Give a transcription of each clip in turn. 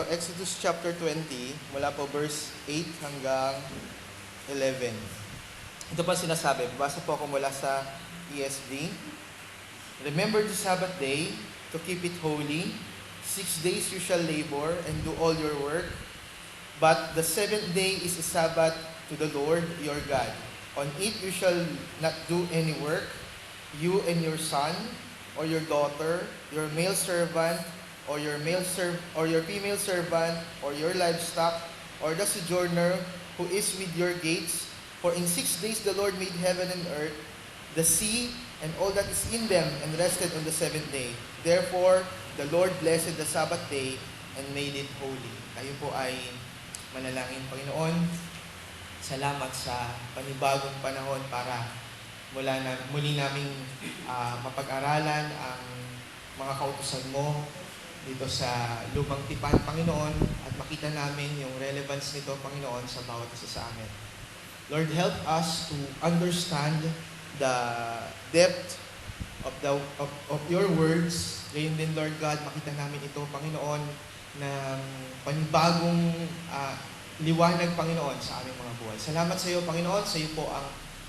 Exodus chapter 20, mula po verse 8 hanggang 11. Ito pa sinasabi, babasa po ako mula sa ESV. Remember the Sabbath day to keep it holy. 6 days you shall labor and do all your work. But the seventh day is a Sabbath to the Lord your God. On it you shall not do any work, you and your son, or your daughter, your male servant, or your female servant, or your livestock, or the sojourner who is with your gates. For in 6 days the Lord made heaven and earth, the sea, and all that is in them, and rested on the seventh day. Therefore, the Lord blessed the Sabbath day and made it holy. Tayo po ay manalangin. Panginoon, salamat sa panibagong panahon para muli naming mapag-aralan ang mga kautusan mo dito sa lumang tipan, Panginoon, at makita namin yung relevance nito, Panginoon, sa bawat isa sa amin. Lord, help us to understand the depth of your words. Ngayon din, Lord God, makita namin ito, Panginoon, ng panibagong liwanag, Panginoon, sa aming mga buhay. Salamat sa iyo, Panginoon. Sa iyo po ang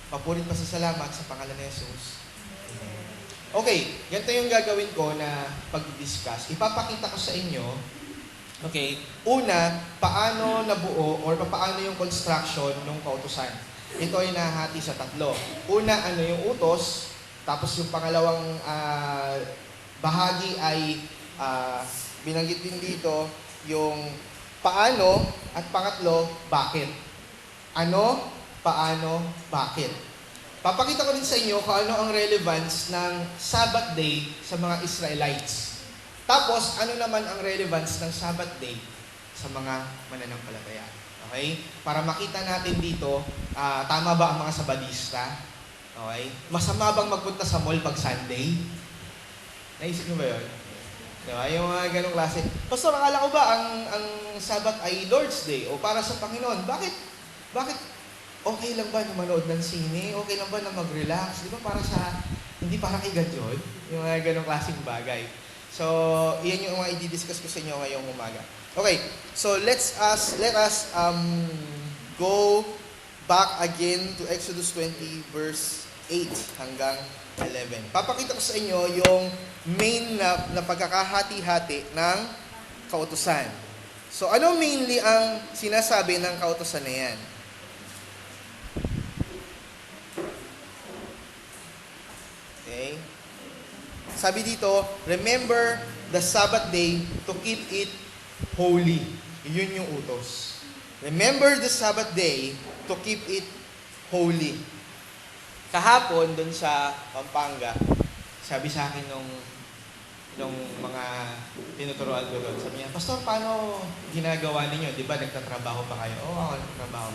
papurit pasasalamat sa pangalan ni Jesus. Amen. Okay, ganito yung gagawin ko na pag-discuss. Ipapakita ko sa inyo, okay, una, paano nabuo or paano yung construction ng kautusan. Ito ay nahati sa tatlo. Una, ano yung utos, tapos yung pangalawang bahagi ay binanggit din dito yung paano, at pangatlo, bakit. Ano, paano, bakit. Papakita ko din sa inyo kung ano ang relevance ng Sabbath day sa mga Israelites. Tapos, ano naman ang relevance ng Sabbath day sa mga mananampalataya. Okay? Para makita natin dito, tama ba ang mga Sabadista? Okay? Masama bang magpunta sa mall pag Sunday? Naisip nyo ba yun? Diba? Yung mga ganong klase. Pastor, akala ko ba ang Sabbath ay Lord's Day o para sa Panginoon? Bakit okay lang ba na manood ng sine? Okay lang ba na mag-relax? Di ba hindi para kay God yun? Yung mga ganong klaseng bagay. So, iyan yung mga i-discuss ko sa inyo ngayong umaga. Okay, so let us go back again to Exodus 20 verse 8 hanggang 11. Papakita ko sa inyo yung main na pagkakahati-hati ng kautusan. So, ano mainly ang sinasabi ng kautusan na yan? Okay. Sabi dito, remember the Sabbath day to keep it holy. Yun yung utos. Remember the Sabbath day to keep it holy. Kahapon, dun sa Pampanga, sabi sa akin nung mga tinuturuan ko doon, sabi niya, Pastor, paano ginagawa ninyo? Di ba, nagtatrabaho pa kayo? Oo, ako nagtatrabaho.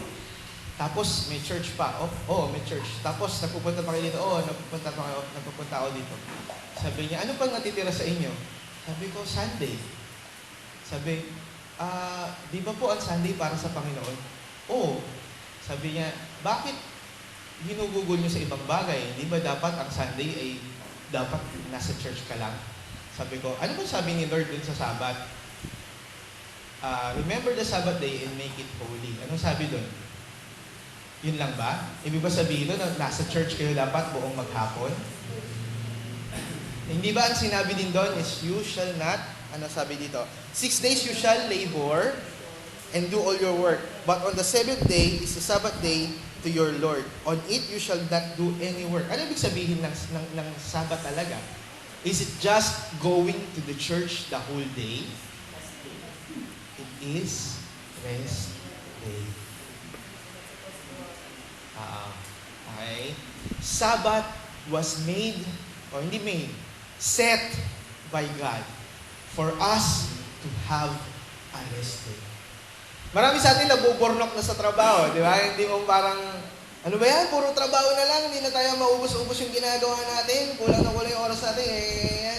Tapos, may church pa. Oo, may church. Tapos, nagpupunta pa kayo dito. Oo, nagpupunta ako dito. Sabi niya, ano pang natitira sa inyo? Sabi ko, Sunday. Sabi, di ba po ang Sunday para sa Panginoon? Oo. Sabi niya, bakit ginugugol niyo sa ibang bagay? Di ba dapat ang Sunday ay dapat nasa church ka lang? Sabi ko, ano ba sabi ni Lord dun sa Sabbath? Remember the Sabbath day and make it holy. Anong sabi dun? Yun lang ba? Ibig ba sabihin doon na nasa church kayo dapat buong maghapon? Hindi ba ang sinabi din doon is you shall not, ano sabi dito? 6 days you shall labor and do all your work. But on the seventh day is the Sabbath day to your Lord. On it you shall not do any work. Ano ibig sabihin ng Sabbath talaga? Is it just going to the church the whole day? It is rest day. Okay. Sabbath was made, or hindi made, set by God for us to have a rest day. Marami sa atin nabuburnok na sa trabaho, di ba? Hindi mo parang, ano ba yan? Puro trabaho na lang, hindi na tayo maubos-ubos yung ginagawa natin, kulang yung oras natin,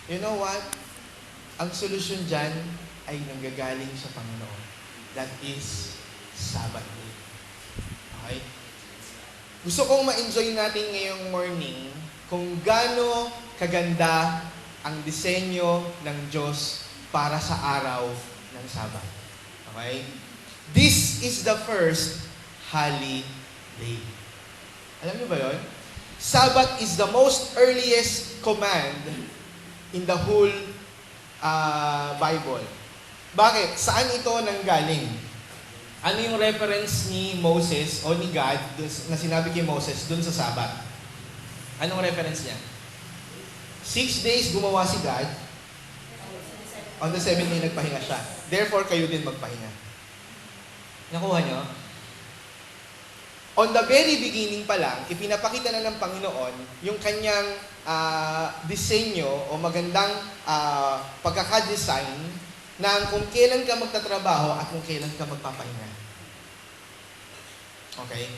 You know what? Ang solusyon dyan ay nanggagaling sa Panginoon. That is Sabbath day. Okay? Gusto kong ma-enjoy natin ngayong morning kung gaano kaganda ang disenyo ng Diyos para sa araw ng Sabat. Okay? This is the first holy day. Alam niyo ba yun? Sabat is the most earliest command in the whole Bible. Bakit? Saan ito nanggaling? Ano yung reference ni Moses o ni God na sinabi kay Moses dun sa Sabat? Anong reference niya? 6 days gumawa si God. On the 7th day nagpahinga siya. Therefore, kayo din magpahinga. Nakuha niyo? On the very beginning pa lang, ipinapakita na ng Panginoon yung kanyang disenyo o magandang pagkakadesign ng kung kailan ka magtatrabaho at kung kailan ka magpapahinga. Okay?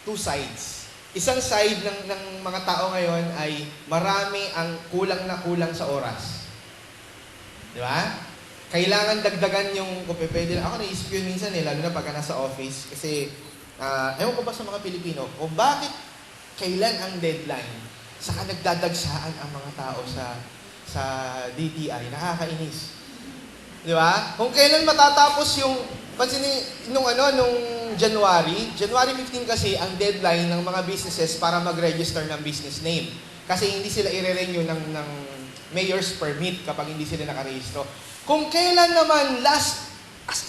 Two sides. Isang side ng mga tao ngayon ay marami ang kulang na kulang sa oras. Di ba? Kailangan dagdagan yung, kung pwede lang, ako naisip yun minsan lalo na pagka nasa office, kasi, ewan ko ba sa mga Pilipino, o bakit kailan ang deadline, saka nagdadagsaan ang mga tao sa DTI, nakakainis. Di ba? Kung kailan matatapos yung, nung January 15 kasi ang deadline ng mga businesses para mag-register ng business name. Kasi hindi sila i-renew ng mayor's permit kapag hindi sila nakarehistro. Kung kailan naman as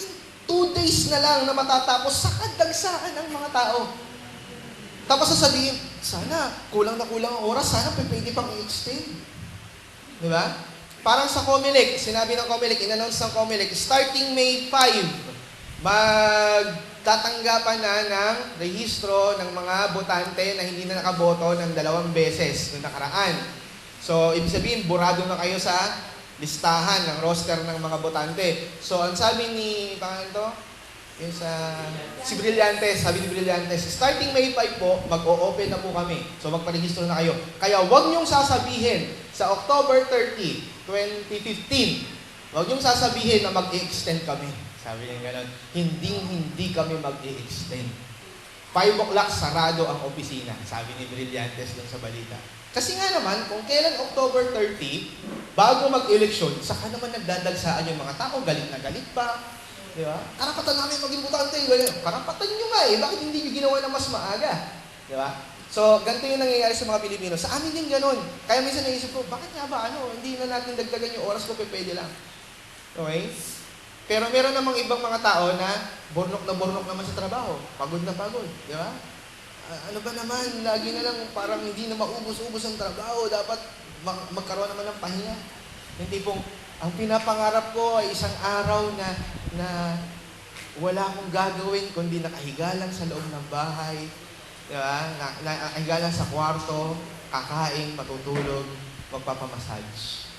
in 2 days na lang na matatapos, saka dagsaan ang mga tao. Tapos sasabihin, sana kulang na kulang ang oras, sana pwede pang i-extend. Di ba? Parang sa Comelec, sinabi ng Comelec, in-announce ng Comelec, starting May 5, magtatanggapan na ng rehistro ng mga botante na hindi na nakaboto ng 2 beses noong nakaraan. So, ibig sabihin, burado na kayo sa listahan ng roster ng mga botante. So, ang sabi ni, yung si Brillantes, sabi ni Brillantes, starting May 5 po, mag-o-open na po kami. So, magparehistro na kayo. Kaya huwag niyong sasabihin sa October 30, 2015, huwag niyong sasabihin na mag-extend kami. Sabi niya gano'n, hindi kami mag-extend. 5 o'clock, sarado ang opisina, sabi ni Brillantes dun sa balita. Kasi nga naman, kung kailan October 30, bago mag-eleksyon, saka naman nagdadagsaan yung mga tao, galit na galit pa. Di ba? Karapatan namin maging butante. Karapatan nyo nga bakit hindi nyo ginawa na mas maaga? Di ba? So, ganito yung nangyayari sa mga Pilipino. Sa amin din ganun. Kaya minsan naisip ko, bakit nga ba hindi na natin dagdagan yung oras ko, pwede lang. Okay? Pero meron namang ibang mga tao na burnok naman sa trabaho. Pagod na pagod. Di ba? Ano ba naman, lagi na lang parang hindi na maubos-ubos ang trabaho. Dapat magkaroon naman ng pahinga. Yung tipong, ang pinapangarap ko ay isang araw na wala akong gagawin kundi nakahiga lang sa loob ng bahay. Diba? Nakahiga lang sa kwarto, kakain, matutulog, magpapamassage.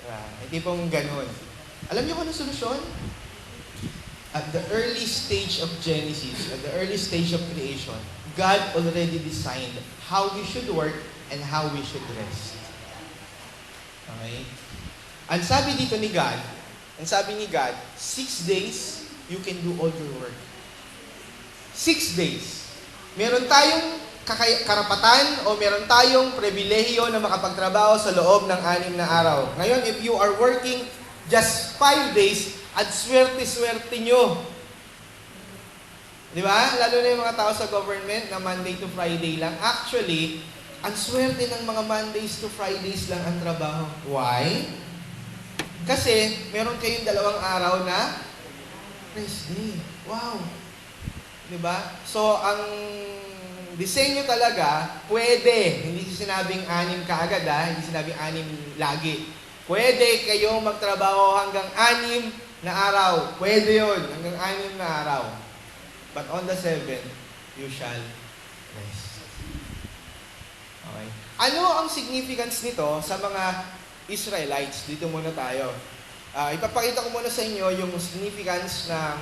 Diba? Yung tipong ganun. Alam niyo kung ano solusyon? At the early stage of Genesis, at the early stage of creation, God already designed how we should work and how we should rest. Okay? Ang sabi dito ni God, 6 days, you can do all your work. 6 days. Meron tayong karapatan o meron tayong pribilehiyo na makapagtrabaho sa loob ng 6 na araw. Ngayon, if you are working just 5 days, at swerte-swerte nyo. Di ba? Lalo na yung mga tao sa government na Monday to Friday lang. Actually, ang swerte ng mga Mondays to Fridays lang ang trabaho. Why? Kasi meron kayong 2 araw na rest day. Wow! Di ba? So, ang disenyo talaga, pwede. Hindi sinabing 6 kaagad, hindi sinabing 6 lagi. Pwede kayong magtrabaho hanggang 6 na araw. Pwede yun. Hanggang 6 na araw. But on the 7th, you shall rest. Okay. Ano ang significance nito sa mga Israelites? Dito muna tayo. Ipapakita ko muna sa inyo yung significance ng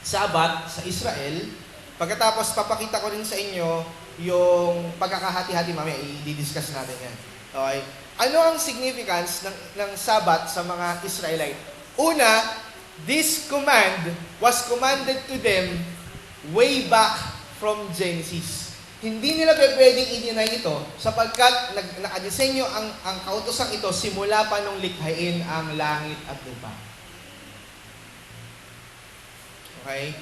Sabat sa Israel. Pagkatapos, papakita ko rin sa inyo yung pagkakahati-hati. Mamaya, i-discuss natin yan. Okay. Ano ang significance ng Sabat sa mga Israelite? Una, this command was commanded to them way back from Genesis. Hindi nila pwedeng i-deny ito sapagkat nakadesenyo ang kautosang ito simula pa nung likhain ang langit at lupa. Okay?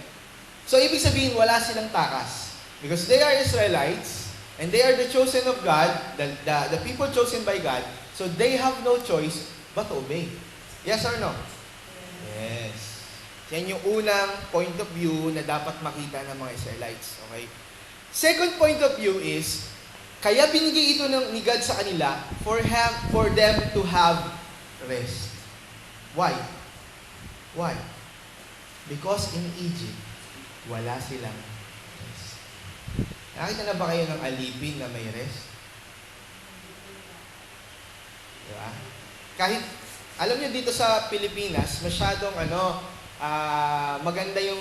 So, ibig sabihin, wala silang takas. Because they are Israelites, and they are the chosen of God, the people chosen by God, so they have no choice but to obey. Yes or no? Yes. Yan yung unang point of view na dapat makita ng mga Israelites. Okay? Second point of view is, kaya binigay ito ni God sa kanila for them to have rest. Why? Why? Because in Egypt, wala silang rest. Nakita na ba kayo ng alipin na may rest? Diba? Kahit, alam niyo dito sa Pilipinas, masyadong maganda yung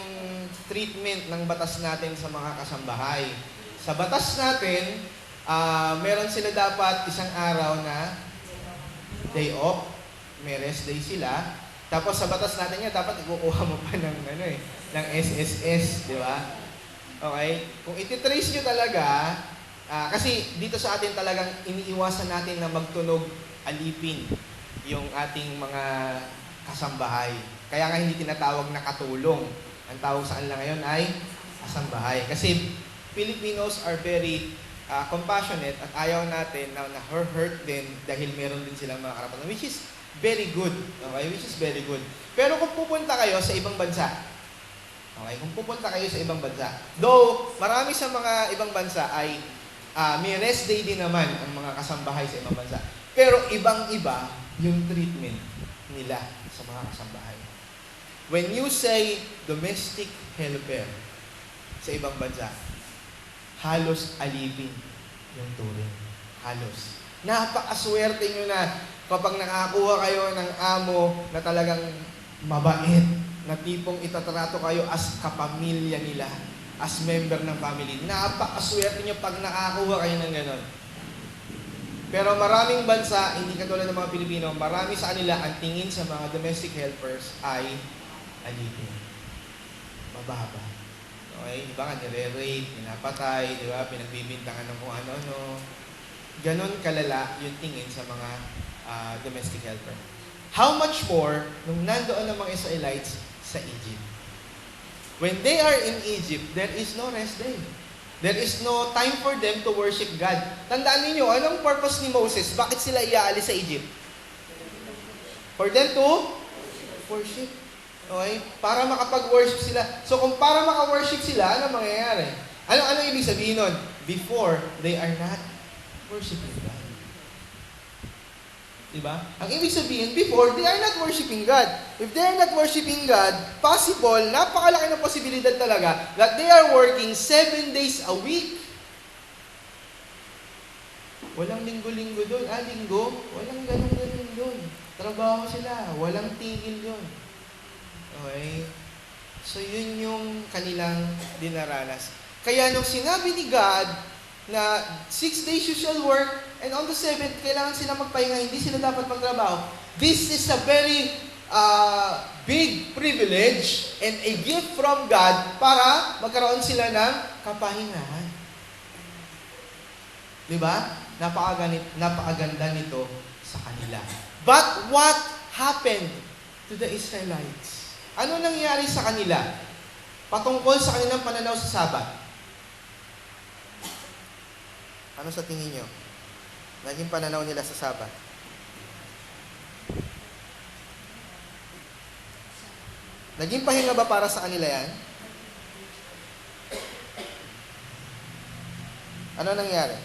treatment ng batas natin sa mga kasambahay. Sa batas natin, meron sila dapat isang araw na day off, may rest day sila. Tapos sa batas natin yan, dapat ikukuha mo pa ng SSS, di ba? Okay? Kung ititrace nyo talaga, kasi dito sa atin talagang iniiwasan natin na magtunog alipin yung ating mga kasambahay. Kaya nga hindi tinatawag na katulong. Ang tawag sa kanila ngayon ay kasambahay. Kasi Filipinos are very compassionate at ayaw natin na hurt din dahil meron din silang mga karapatan, which is very good. Okay? Which is very good. Pero kung pupunta kayo sa ibang bansa, okay? Kung pupunta kayo sa ibang bansa, though marami sa mga ibang bansa ay may rest day din naman ang mga kasambahay sa ibang bansa. Pero ibang-iba yung treatment nila sa mga kasambahay. When you say domestic helper sa ibang bansa, halos alipin yung turing. Halos. Napakaswerte nyo na kapag nakakuha kayo ng amo na talagang mabait, na tipong itatrato kayo as kapamilya nila, as member ng family. Napakaswerte nyo pag nakakuha kayo ng ganon. Pero maraming bansa, hindi katulad ng mga Pilipino, marami sa kanila ang tingin sa mga domestic helpers ay alipin. Mababa. Okay? Iba nga, nire-rape, pinapatay, di ba? Pinagbibintangan ng kung ano-ano. Ganon kalala yung tingin sa mga domestic helper. How much more nung nandoon ang mga Israelites sa Egypt? When they are in Egypt, there is no rest day. There is no time for them to worship God. Tandaan niyo, anong purpose ni Moses? Bakit sila iaalis sa Egypt? For them to worship. Okay? Para makapag-worship sila. So kung para maka-worship sila, ano mangyayari? Ano ibig sabihin nun? Before, they are not worshiping God. Diba? Ang ibig sabihin, before, they are not worshiping God. If they are not worshiping God, possible, napakalaki ng posibilidad talaga that they are working 7 days a week. Walang linggo-linggo doon. Linggo? Walang ganun-ganun doon. Trabaho sila. Walang tigil doon. Okay? So, yun yung kanilang dinaranas. Kaya nung sinabi ni God, na 6 days you shall work, and on the 7th, kailangan sila magpahinga, hindi sila dapat magtrabaho. This is a very big privilege and a gift from God para magkaroon sila ng kapahingahan. Diba? Napakaganda nito sa kanila. But what happened to the Israelites? Ano nangyari sa kanila? Patungkol sa kanilang pananaw sa Sabat. Ano sa tingin nyo? Naging pananaw nila sa Sabat. Naging pahinga ba para sa kanila yan? Ano nangyari?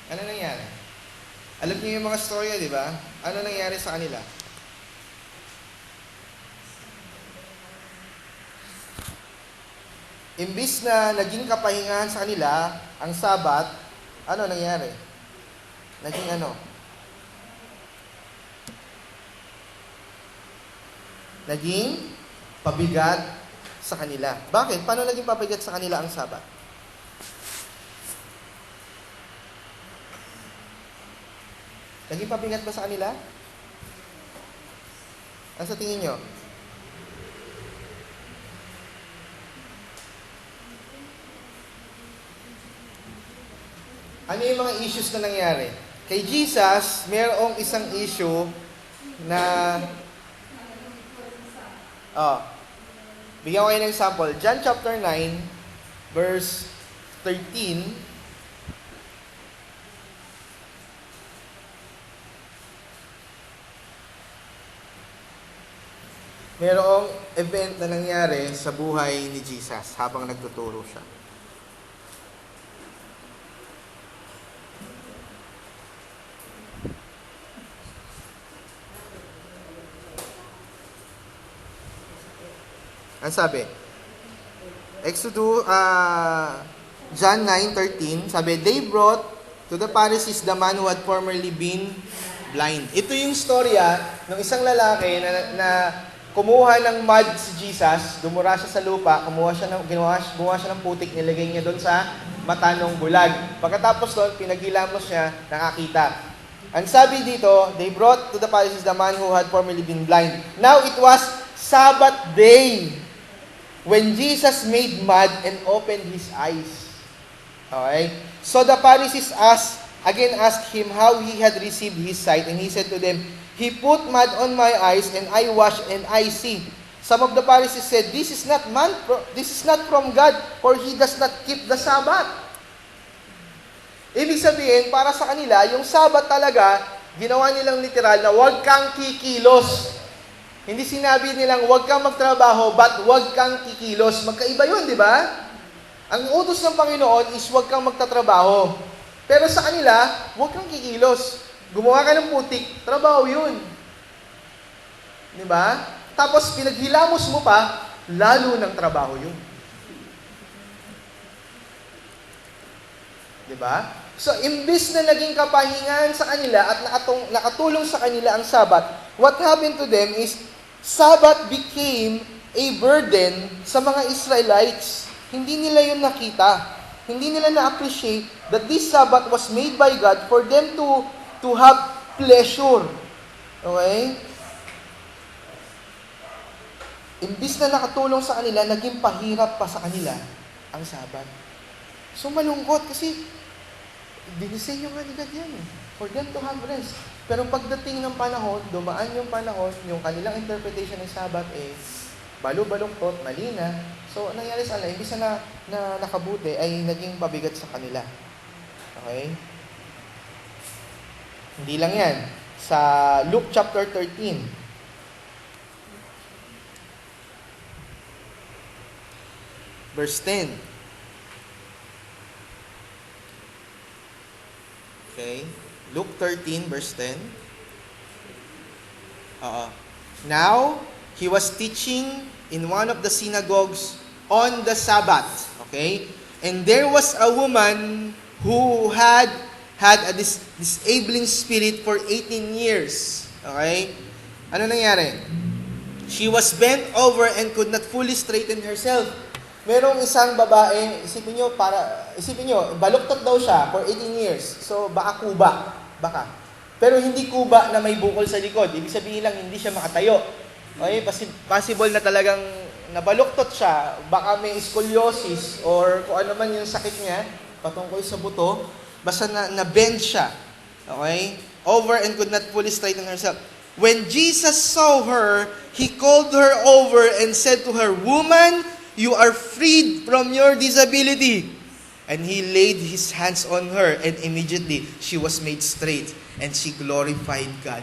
Ano nangyari? Alam niyo yung mga storya, di ba? Ano nangyari sa kanila? Imbis na naging kapahingahan sa kanila, ang Sabat, ano nangyari? Naging ano? Naging pabigat sa kanila. Bakit? Paano naging pabigat sa kanila ang Sabat? Naging pabigat ba sa kanila? Ano sa tingin nyo? Ano yung mga issues na nangyari? Kay Jesus, mayroong isang issue na, bigyan ko kayo ng example. John chapter 9, verse 13, mayroong event na nangyari sa buhay ni Jesus habang nagtuturo siya. Ang sabi? John 9:13, sabi, they brought to the Pharisees the man who had formerly been blind. Ito yung storya ng isang lalaki na kumuha ng mud si Jesus, dumura siya sa lupa, gumawa siya ng putik, nilagay niya doon sa mata ng bulag. Pagkatapos doon, pinaghilamos niya, nakakita. Ang sabi dito, they brought to the Pharisees the man who had formerly been blind. Now it was Sabbath day when Jesus made mud and opened his eyes. Okay? So the Pharisees asked him how he had received his sight, and he said to them, he put mud on my eyes, and I washed, and I see. Some of the Pharisees said, this is not from God, for he does not keep the Sabbath. Ibig sabihin, para sa kanila, yung Sabbath talaga, ginawa nilang literal na huwag kang kikilos. Hindi sinabi nilang huwag kang magtrabaho, but huwag kang kikilos. Magkaiba yun, di ba? Ang utos ng Panginoon is huwag kang magtatrabaho. Pero sa kanila, huwag kang kikilos. Gumawa ka ng putik, trabaho yun. Di ba? Tapos pinaghilamos mo pa, lalo ng trabaho yun. Di ba? So, imbis na naging kapahingan sa kanila at nakatulong sa kanila ang Sabbath, what happened to them is, Sabbath became a burden sa mga Israelites. Hindi nila yun nakita. Hindi nila na-appreciate that this Sabbath was made by God for them to have pleasure. Okay? Imbis na nakatulong sa kanila, naging pahirap pa sa kanila ang Sabbath. So malungkot kasi dinisenyo nga ni God yan for them to have rest. Pero pagdating ng panahon, dumaan yung panahon, yung kanilang interpretation ng Sabbath balo-balungkot, mali na. So nangyari sa kanila, imbis na nakabuti, ay naging pabigat sa kanila. Okay? Hindi lang yan. Sa Luke chapter 13, verse 10. Okay? Luke 13, verse 10. Now, he was teaching in one of the synagogues on the Sabbath. Okay? And there was a woman who had a disabling spirit for 18 years. Okay? Ano nangyari? She was bent over and could not fully straighten herself. Merong isang babae, isipin nyo, baluktot daw siya for 18 years. So, baka kuba. Baka. Pero hindi kuba na may bukol sa likod. Ibig sabihin lang, hindi siya makatayo. Okay? Possible na talagang nabaluktot siya. Baka may scoliosis or kung ano man yung sakit niya patungkol sa buto. Basta na-bend siya. Okay? Over and could not fully straighten herself. When Jesus saw her, He called her over and said to her, "Woman, you are freed from your disability." And He laid His hands on her, and immediately she was made straight, and she glorified God.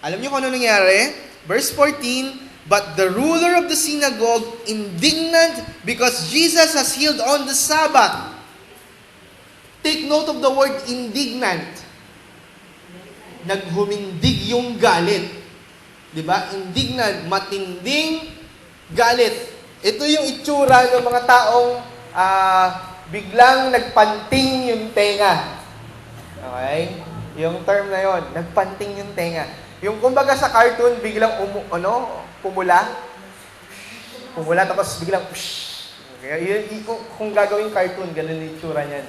Alam niyo kung ano nangyari? Verse 14, but the ruler of the synagogue, indignant because Jesus has healed on the Sabbath. Take note of the word indignant. Naghumindig yung galit. Diba? Indignant, matinding galit. Ito yung itsura ng mga taong biglang nagpanting yung tenga. Okay? Yung term na yon, nagpanting yung tenga. Yung kumbaga sa cartoon, biglang pumula. Pumula tapos biglang okay? Kung gagawin cartoon, ganun yung itsura niyan.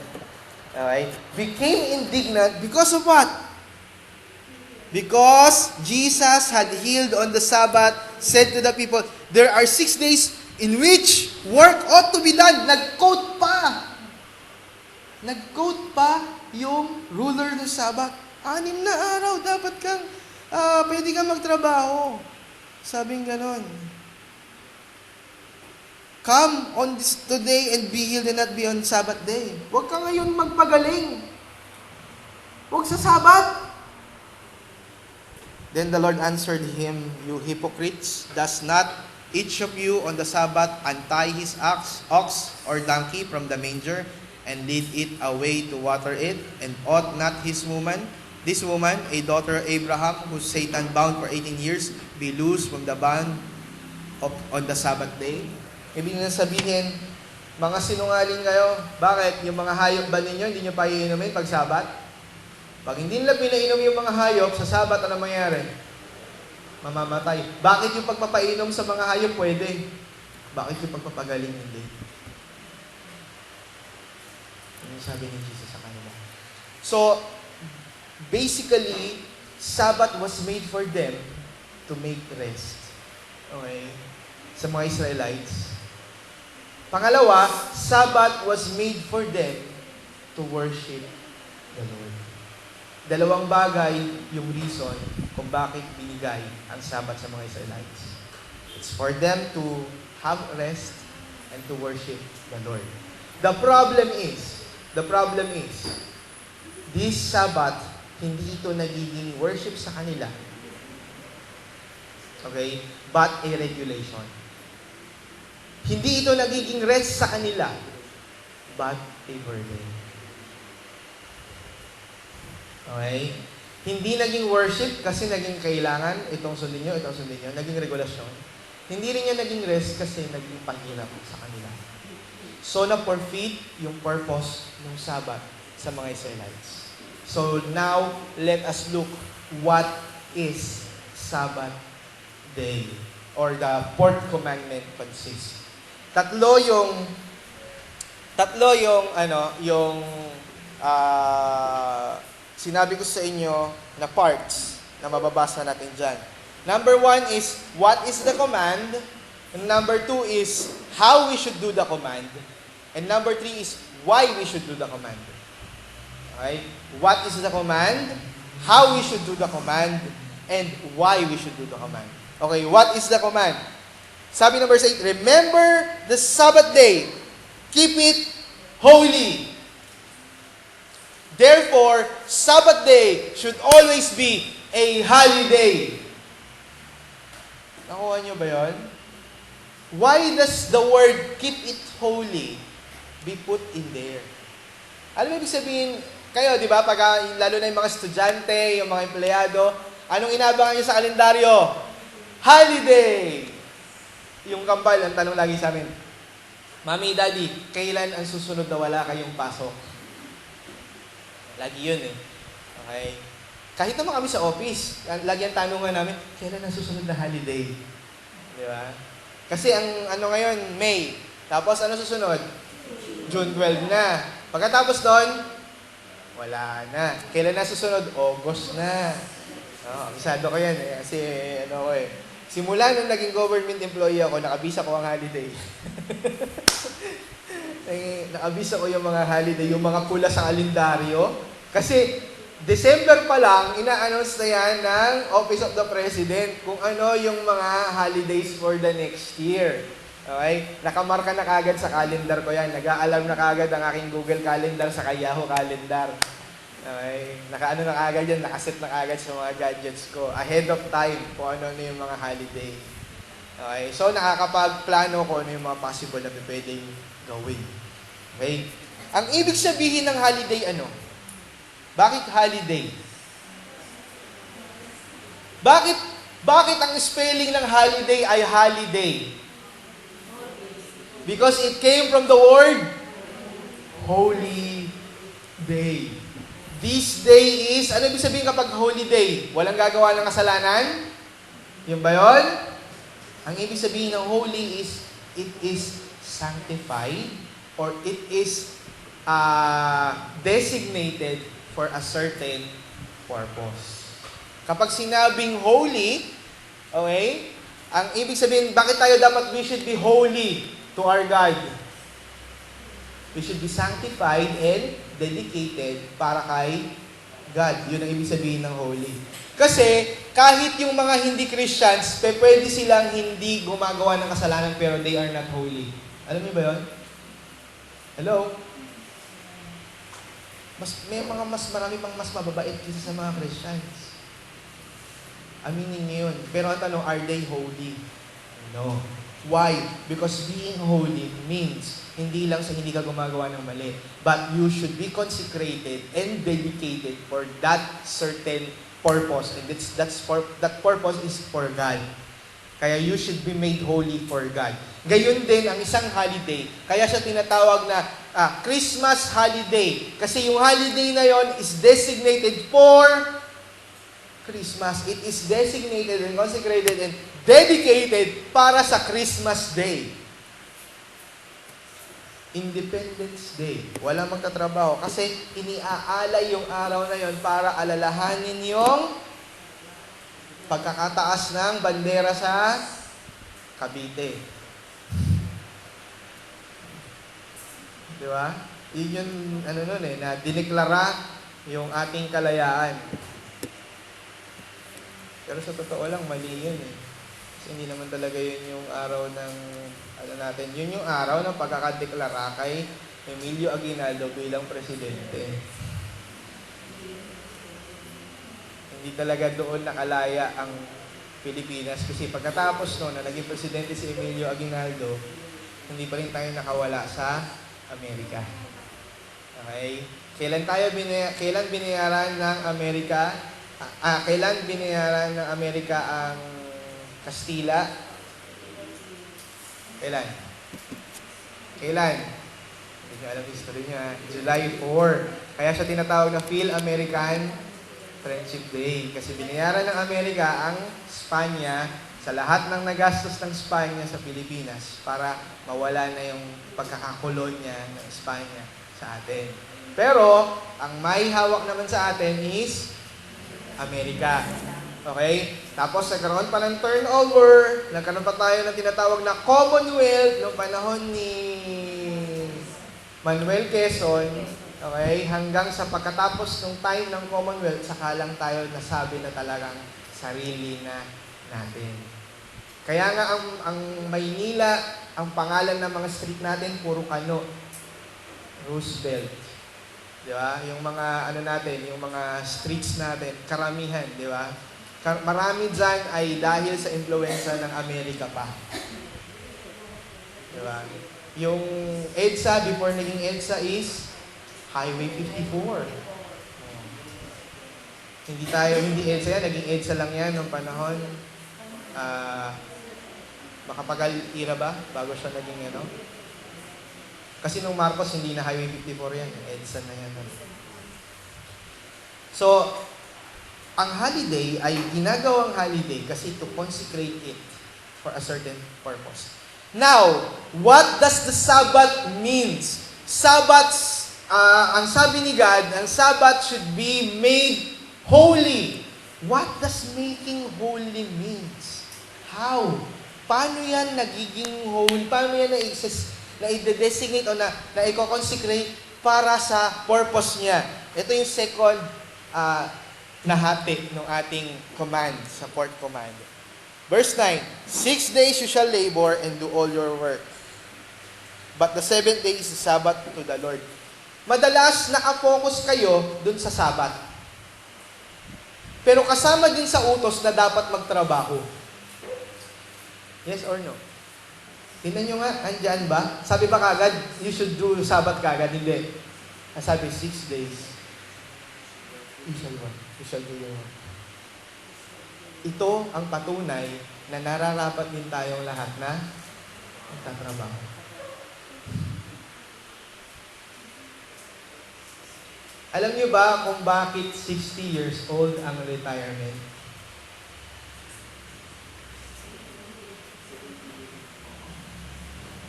Okay? Became indignant because of what? Because Jesus had healed on the Sabbath, said to the people, there are 6 days in which work ought to be done. Nag-quote pa. Nag-quote pa yung ruler ng Sabat. 6 na araw, dapat kang, pwede kang magtrabaho. Sabing ganon. Come on this today and be healed and not be on Sabbath day. Huwag ka ngayon magpagaling. Huwag sa Sabat. Then the Lord answered him, "You hypocrites, does not each of you on the Sabbath untie his ox or donkey from the manger and lead it away to water it? And ought not this woman, a daughter of Abraham, whom Satan bound for 18 years, be loosed from the bond on the Sabbath day?" Ibig na sabihin, mga sinungaling kayo. Bakit? Yung mga hayop ba ninyo, hindi nyo pa iinumin pag Sabat? Pag hindi nila pinainom yung mga hayop, sa Sabat, ano mangyari? Mamamatay. Bakit yung pagpapainom sa mga hayop pwede? Bakit yung pagpapagaling hindi? Ano sabi ni Jesus sa kanila? So, basically, Sabat was made for them to make rest. Okay? Sa mga Israelites. Pangalawa, Sabbath was made for them to worship the Lord. Dalawang bagay yung reason kung bakit binigay ang Sabbath sa mga Israelites. It's for them to have rest and to worship the Lord. The problem is, this Sabbath, hindi ito nagiging worship sa kanila. Okay? But a regulation. Hindi ito nagiging rest sa kanila, but a burden. Okay? Hindi naging worship kasi naging kailangan, itong sundin nyo, naging regulasyon. Hindi rin yan naging rest kasi naging pahirap sa kanila. So, na-forfeit yung purpose ng Sabbath sa mga Israelites. So, now, let us look what is Sabbath day or the fourth commandment consists. Tatlo yung sinabi ko sa inyo na parts na mababasa natin dyan. Number 1 is, what is the command? And number 2 is, how we should do the command. And number 3 is, why we should do the command. Okay? What is the command? How we should do the command? And why we should do the command. Okay, what is the command? Sabi ng verse 8, remember the Sabbath day. Keep it holy. Therefore, Sabbath day should always be a holiday. Nakuha nyo ba yun? Why does the word keep it holy be put in there? Alam mo ibig sabihin, kayo, di ba, lalo na yung mga estudyante, yung mga empleyado, anong inaabangan nyo sa kalendaryo? Holiday! Yung kampal, ang tanong lagi sa amin, Mami, Daddy, kailan ang susunod na wala kayong pasok? Lagi yun eh. Okay? Kahit naman kami sa office, lagi ang tanungan namin, kailan ang susunod na holiday? Di ba? Kasi ang ano ngayon, May. Tapos ano susunod? June 12 na. Pagkatapos doon, wala na. Kailan na susunod? August na. Abisado ko yan eh. Kasi ano ko eh. Simula nung naging government employee ako, nakabisa ko ang holiday. Nakabisa ko yung mga holiday, yung mga pula sa kalendaryo. Kasi December pa lang, ina-announce na yan ng Office of the President kung ano yung mga holidays for the next year. Okay? Nakamarka na kagad sa calendar ko yan. Nag-aalarm na kagad ang aking Google Calendar sa Yahoo Calendar. Okay? Nakaano na kagad yan, nakaset na kagad sa mga gadgets ko. Ahead of time kung ano yung mga holiday. Okay? So, nakakapagplano ko ano yung mga possible na pwedeng gawin. Okay? Ang ibig sabihin ng holiday ano? Bakit holiday? Bakit ang spelling ng holiday ay holiday? Because it came from the word holy day. This day is, ano ibig sabihin kapag holy day? Walang gagawa ng kasalanan? Yung ba yun? Ang ibig sabihin ng holy is, it is sanctified or it is designated for a certain purpose. Kapag sinabing holy, okay, ang ibig sabihin, bakit tayo dapat we should be holy to our God? We should be sanctified and dedicated para kay God. Yun ang ibig sabihin ng holy. Kasi, kahit yung mga hindi Christians, pwede silang hindi gumagawa ng kasalanan pero they are not holy. Alam niyo ba yun? Hello? Marami pang mas mababait kaysa sa mga Christians. Aminin niyo yun. Pero ang tanong, are they holy? No. Why? Because being holy means hindi lang sa hindi ka gumagawa ng mali, but you should be consecrated and dedicated for that certain purpose. And that purpose is for God. Kaya you should be made holy for God. Gayon din ang isang holiday. Kaya siya tinatawag na Christmas holiday. Kasi yung holiday na yon is designated for Christmas. It is designated and consecrated and dedicated para sa Christmas Day. Independence Day. Walang magtatrabaho kasi iniaalay yung araw na yon para alalahanin yung pagkakataas ng bandera sa Cavite. Di ba? Yun yung na dineklara yung ating kalayaan. Pero sa totoo lang, mali yun eh. Kasi hindi naman talaga yun yung araw ng, natin, yun yung araw ng pagkakadeklara kay Emilio Aguinaldo bilang presidente. Hindi talaga doon nakalaya ang Pilipinas kasi pagkatapos na naging presidente si Emilio Aguinaldo, hindi pa rin tayo nakawala sa Amerika. Okay? Kailan binayaran ng Amerika? Kailan binayaran ng Amerika ang Kastila? Kailan? Hindi nyo alam history niya. July 4. Kaya siya tinatawag na Phil-American Friendship Day. Kasi binayaran ng Amerika ang Espanya sa lahat ng nagastos ng Espanya sa Pilipinas para mawala na yung pagkakakolonya ng Espanya sa atin. Pero, ang may hawak naman sa atin is Amerika. Okay? Tapos, nagkaroon pa ng turnover, nagkaroon pa tayo ng tinatawag na Commonwealth noong panahon ni Manuel Quezon. Okay? Hanggang sa pagkatapos ng time ng Commonwealth, saka lang tayo nasabi na talagang sarili na natin. Kaya nga ang Maynila, ang pangalan ng mga street natin, puro Kano. Roosevelt. Di ba? Yung mga yung mga streets natin, karamihan, di ba? Marami dyan ay dahil sa impluwensya ng Amerika pa. Di ba? Yung EDSA, before naging EDSA is Highway 54. Hindi EDSA yan, naging EDSA lang yan noong panahon. Makapagal-ira ba? Bago siya naging Kasi nung Marcos, hindi na Highway 54 yan. EDSA na yan. So, ang holiday ay ginagawang holiday kasi to consecrate it for a certain purpose. Now, what does the Sabbath means? Ang sabi ni God, ang Sabbath should be made holy. What does making holy means? How? Paano yan nagiging holy? Paano yan na-designate o na-consecrate para sa purpose niya? Ito yung second nahati ng ating command, sa fourth command. Verse 9, 6 days you shall labor and do all your work. But the 7th day is the Sabbath to the Lord. Madalas nakafocus kayo dun sa Sabbath. Pero kasama din sa utos na dapat magtrabaho. Yes or no? Tingnan nyo nga, andyan ba? Sabi ba kagad, you should do Sabbath kagad? Hindi. Sabi, 6 days. You shall do your work. Ito ang patunay na nararapat din tayong lahat na magtatrabaho. Alam niyo ba kung bakit 60 years old ang retirement?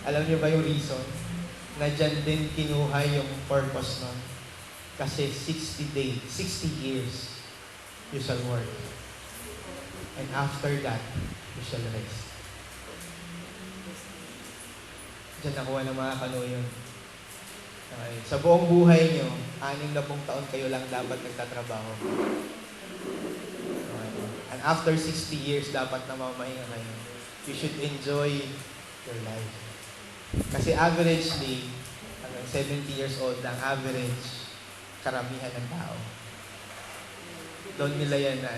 Alam niyo ba yung reason? Na dyan din kinuha yung purpose nun. Kasi 60 years, you shall work. And after that, you shall rest. Diyan nakuha ng mga Kano yun. Okay. Sa buong buhay nyo, 60 taon kayo lang dapat nagtatrabaho. Okay. And after 60 years, dapat namamahinga kayo. You should enjoy your life. Kasi averagely, hanggang 70 years old, ang average karamihan ng tao. Doon nila yan na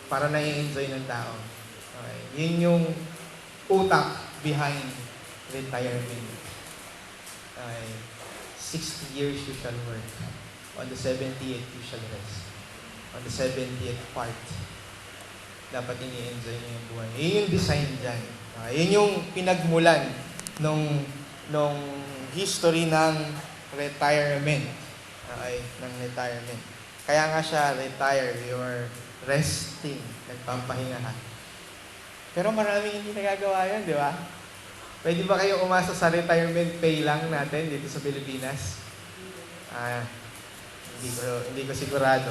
para na-enjoy ng tao. Okay. Yun yung utak behind retirement. Okay. 60 years you shall work. On the 70th you shall rest. On the 70th part, dapat ini-enjoy niyo yung buhay. Yun yung design dyan. Yun yung pinagmulan nung history ng retirement. Okay, ng retirement. Kaya nga siya, retire, you're resting, nagpapahinga ka. Pero maraming hindi nagagawa yun, di ba? Pwede ba kayo umasa sa retirement pay lang natin dito sa Pilipinas? Hindi ko sigurado.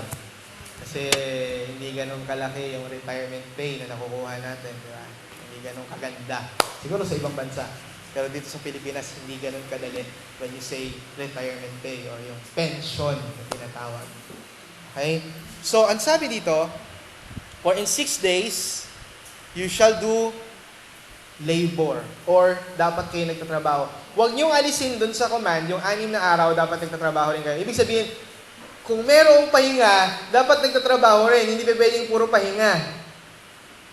Kasi hindi ganun kalaki yung retirement pay na nakukuha natin, di ba? Hindi ganun kaganda. Siguro sa ibang bansa. Pero dito sa Pilipinas, hindi ganun kadali when you say retirement pay or yung pension na tinatawag. Okay? So, ang sabi dito, for in 6 days, you shall do labor. Or, dapat kayo nagtatrabaho. Huwag niyong alisin dun sa command, yung 6 na araw, dapat nagtatrabaho rin kayo. Ibig sabihin, kung merong pahinga, dapat nagtatrabaho rin. Hindi pwedeng puro pahinga.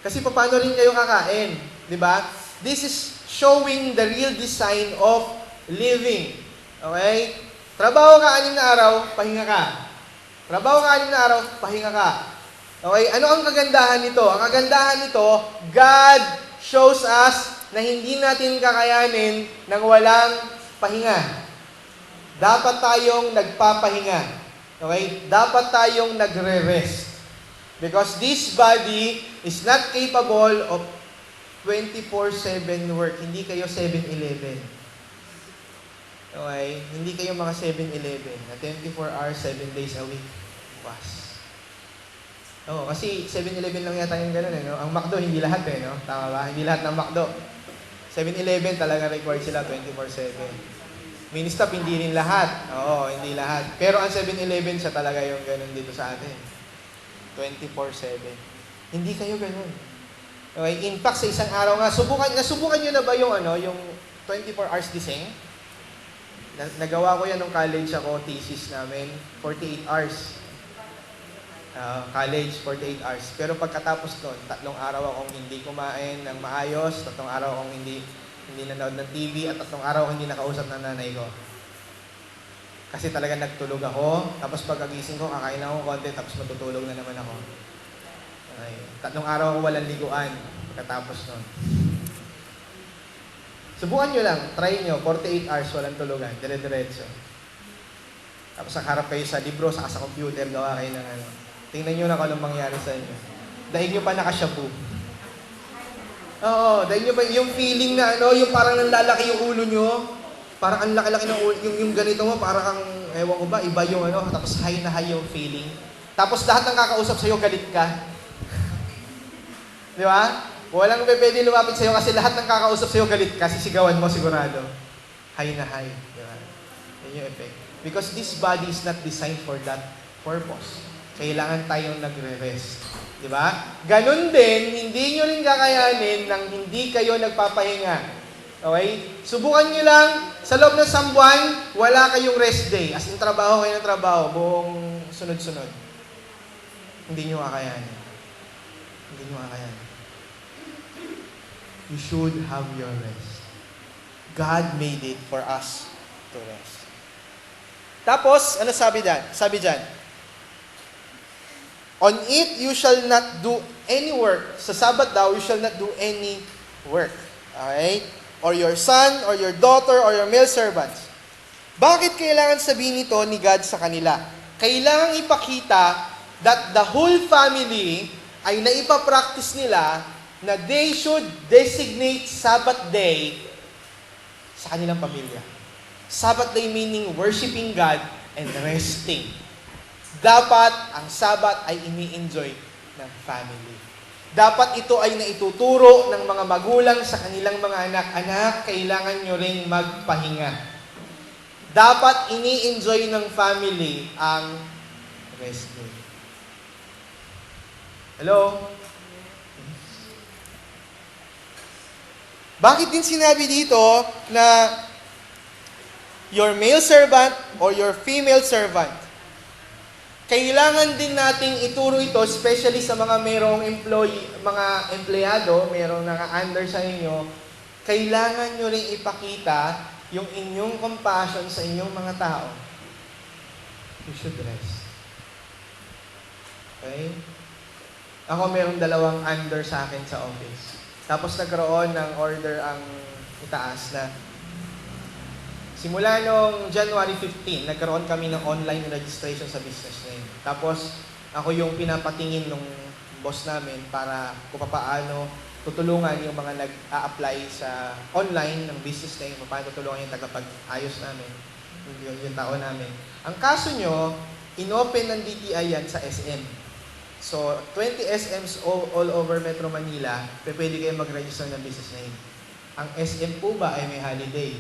Kasi paano rin kayo kakain? Di ba? This is showing the real design of living. Okay? Trabaho ka 6 na araw, pahinga ka. Trabaho ka 6 na araw, pahinga ka. Okay? Ano ang kagandahan nito? Ang kagandahan nito, God shows us na hindi natin kakayanin nang walang pahinga. Dapat tayong nagpapahinga. Okay? Dapat tayong nagre-rest. Because this body is not capable of 24/7 work. Hindi kayo 7-Eleven. Okay? Hindi kayo mga 7-Eleven na 24 hours, 7 days a week. Was. Kasi 7-Eleven lang yata yung gano'n, no? Ang McDo, hindi lahat, no? Tama ba? Hindi lahat ng McDo. 7-Eleven talaga required sila 24/7. Ministop, hindi rin lahat. Oo, hindi lahat. Pero ang 7-Eleven siya talaga yung gano'n dito sa atin. 24/7. Hindi kayo gano'n. Okay? In fact, sa isang araw nga, nasubukan nyo na ba yung 24 hours gising? Nagawa ko yan nung college ako, thesis namin, 48 hours. College, 48 hours. Pero pagkatapos nun, 3 araw akong hindi kumain ng maayos, 3 araw akong hindi nanood ng TV, at 3 araw akong hindi nakausap ng nanay ko. Kasi talaga nagtulog ako, tapos pagkagising ko, kakain ako konti, tapos matutulog na naman ako. Okay. 3 araw ako walang liguan, pagkatapos nun. Subukan nyo lang, try nyo, 48 hours walang tulugan, dire-diretso. Tapos nakaharap kayo sa libro, saka sa computer, gawa kayo ng Tingnan nyo na kung anong mangyari sa inyo. Dahil nyo pa nakashabu. Oo, dahil nyo pa yung feeling na yung parang nanlalaki yung ulo nyo, parang ang laki-laki ng ulo, yung ganito mo, parang kang, ewan ko ba, iba yung tapos high na high yung feeling. Tapos lahat ng kakausap sa'yo, galit ka. Di ba? Walang pwede lumapit sa'yo kasi lahat ng kakausap sa'yo, galit ka, sisigawan mo sigurado. High na high. Di ba? Yan yung effect. Because this body is not designed for that purpose. Kailangan tayong nagre-rest. Di ba? Ganon din, hindi nyo rin kakayanin nang hindi kayo nagpapahinga. Okay? Subukan nyo lang, sa loob ng isang buwan, wala kayong rest day. As in, trabaho kayo ng trabaho, buong sunod-sunod. Hindi nyo kakayanin. Hindi nyo kakayanin. You should have your rest. God made it for us to rest. Tapos, ano sabi dyan? Sabi dyan, on it, you shall not do any work. Sa Sabat daw, you shall not do any work. Okay? Or your son, or your daughter, or your male servants. Bakit kailangan sabihin ito ni God sa kanila? Kailangan ipakita that the whole family ay naipapractice nila na they should designate Sabbath day sa kanilang pamilya. Sabbath day meaning worshiping God and resting. Dapat ang Sabbath ay ini-enjoy ng family. Dapat ito ay naituturo ng mga magulang sa kanilang mga anak. Anak, kailangan nyo ring magpahinga. Dapat ini-enjoy ng family ang rest day. Hello? Bakit din sinabi dito na your male servant or your female servant? Kailangan din nating ituro ito, especially sa mga mayroong mga empleyado, mayroong naka-under sa inyo, kailangan nyo rin ipakita yung inyong compassion sa inyong mga tao. You should rest. Okay? Ako mayroong 2 under sa akin sa office. Tapos nagkaroon ng order ang itaas na simula noong January 15, nagkaroon kami ng online registration sa business name. Tapos, ako yung pinapatingin ng boss namin para kung paano tutulungan yung mga nag-a-apply sa online ng business name, paano tutulungan yung tagapag-ayos namin, yung tao namin. Ang kaso nyo, inopen ng DTI yan sa SM. So, 20 SMs all over Metro Manila, pwede kayo mag-register ng business name. Ang SM po ba ay may holiday?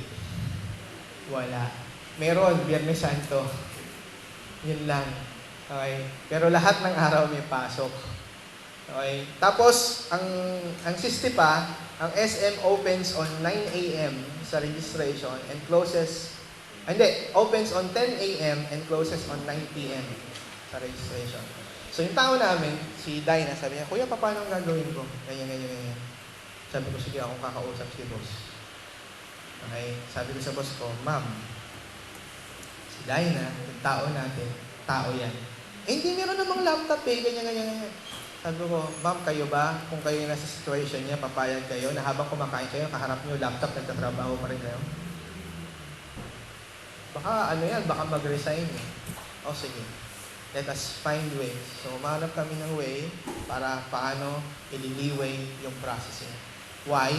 Wala. Meron, Biyernes Santo. Yun lang. Okay? Pero lahat ng araw may pasok. Okay? Tapos, ang SISTI pa, ang SM opens on 9 a.m. sa registration and opens on 10 a.m. and closes on 9 p.m. sa registration. So, yung tao namin, si Dinah, sabi niya, Kuya, paano ang gagawin ko? Ganyan. Sabi ko, sige, akong kakausap si boss. Okay? Sabi ko sa boss ko, Ma'am, si Dinah, yung tao natin, tao yan. Hindi meron namang laptop ganyan. Sabi ko, Ma'am, kayo ba? Kung kayo nasa situation niya, papayag kayo na habang kumakain kayo, kaharap niyo laptop, nagtatrabaho pa rin kayo? Baka baka mag-resign eh. O sige, let us find ways. So, umanap kami ng way para paano ililiway yung processing. Why?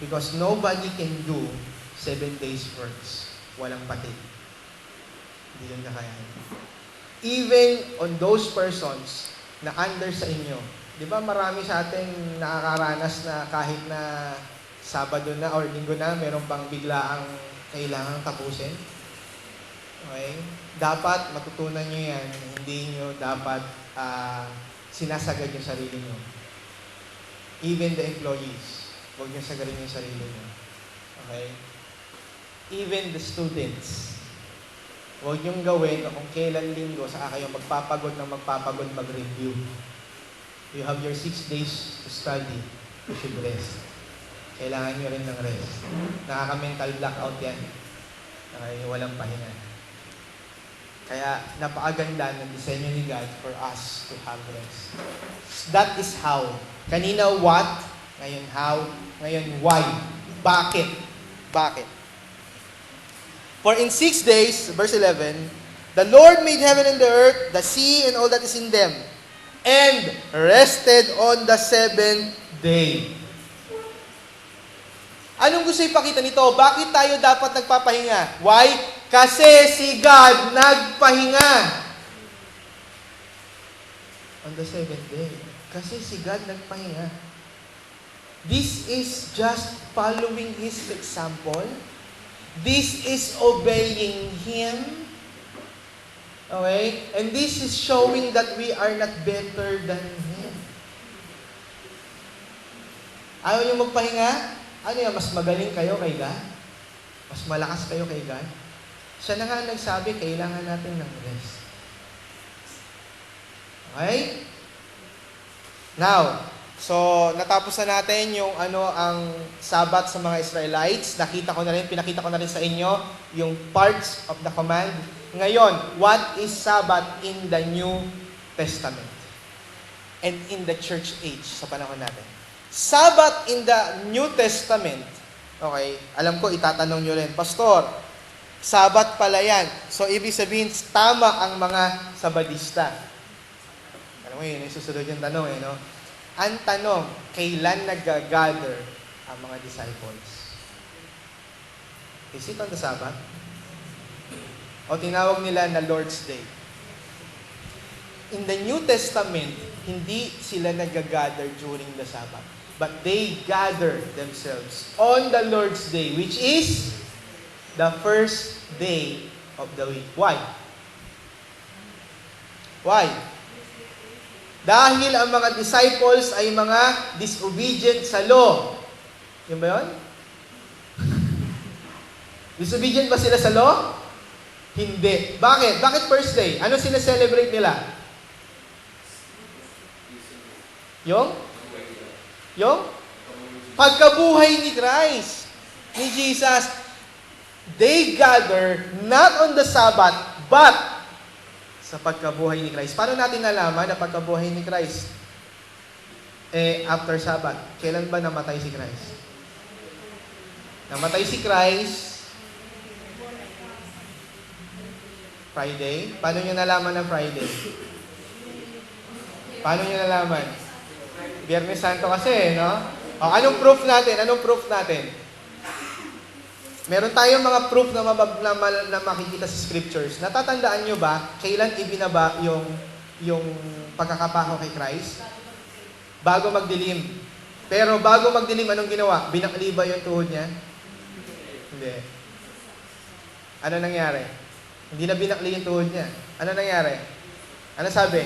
Because nobody can do 7 days works. Walang patid. Hindi yun kakayanin. Even on those persons na under sa inyo, di ba marami sa atin nakakaranas na kahit na Sabado na or Linggo na, meron pang biglaang kailangang tapusin? Okay? Dapat matutunan nyo yan. Hindi nyo dapat sinasagad yung sarili nyo. Even the employees, huwag nyo sagarin yung sarili nyo. Okay? Even the students, huwag niyong gawin na kung kailan linggo, saka kayo magpapagod mag-review. You have your 6 days to study. You should rest. Kailangan niyo rin ng rest. Nakaka-mental blackout yan. Okay, walang pahinga. Kaya napakaganda ng disenyo ni God for us to have rest. That is how. Kanina what, ngayon how, ngayon why. Bakit? For in 6 days, verse 11, the Lord made heaven and the earth, the sea, and all that is in them, and rested on the 7th day. Anong gusto ipakita nito? Bakit tayo dapat nagpapahinga? Why? Kasi si God nagpahinga. On the 7th day. Kasi si God nagpahinga. This is just following His example. This is obeying Him. Okay? And this is showing that we are not better than Him. Ayaw niyo magpahinga? Ano yan? Mas magaling kayo kay God? Mas malakas kayo kay God? Siya na nga nagsabi, kailangan natin ng rest. Okay? Now, so, natapos na natin yung ang Sabbath sa mga Israelites. Pinakita ko na rin sa inyo yung parts of the command. Ngayon, what is Sabbath in the New Testament? And in the church age, sa panahon natin. Sabbath in the New Testament, okay, alam ko itatanong nyo rin, Pastor, Sabbath pala yan. So, ibig sabihin, tama ang mga Sabadista. Alam mo yun, yung susunod yung tanong no? Ang tanong, kailan nag-gather ang mga disciples? Is it on the Sabbath? O tinawag nila na Lord's Day? In the New Testament, hindi sila nag-gather during the Sabbath. But they gather themselves on the Lord's Day, which is the first day of the week. Why? Why? Dahil ang mga disciples ay mga disobedient sa law. Yun ba yun? Disobedient ba sila sa law? Hindi. Bakit? Bakit first day? Ano sina-celebrate nila? Yung pagkabuhay ni Christ, ni Jesus. They gather not on the Sabbath, but sa pagkabuhay ni Christ. Paano natin nalaman na pagkabuhay ni Christ? After Sabbath. Kailan ba namatay si Christ? Namatay si Christ Friday. Paano nyo nalaman na Friday? Paano nyo nalaman? Biyernes Santo kasi, no? O, anong proof natin? Meron tayong mga proof na makikita sa scriptures. Natatandaan nyo ba kailan ibinaba yung pagkakapako kay Christ? Bago magdilim. Pero bago magdilim, anong ginawa? Binakli ba yung tuhod niya? Hindi. Ano nangyari? Hindi na binakli yung tuhod niya. Ano nangyari? Ano sabi?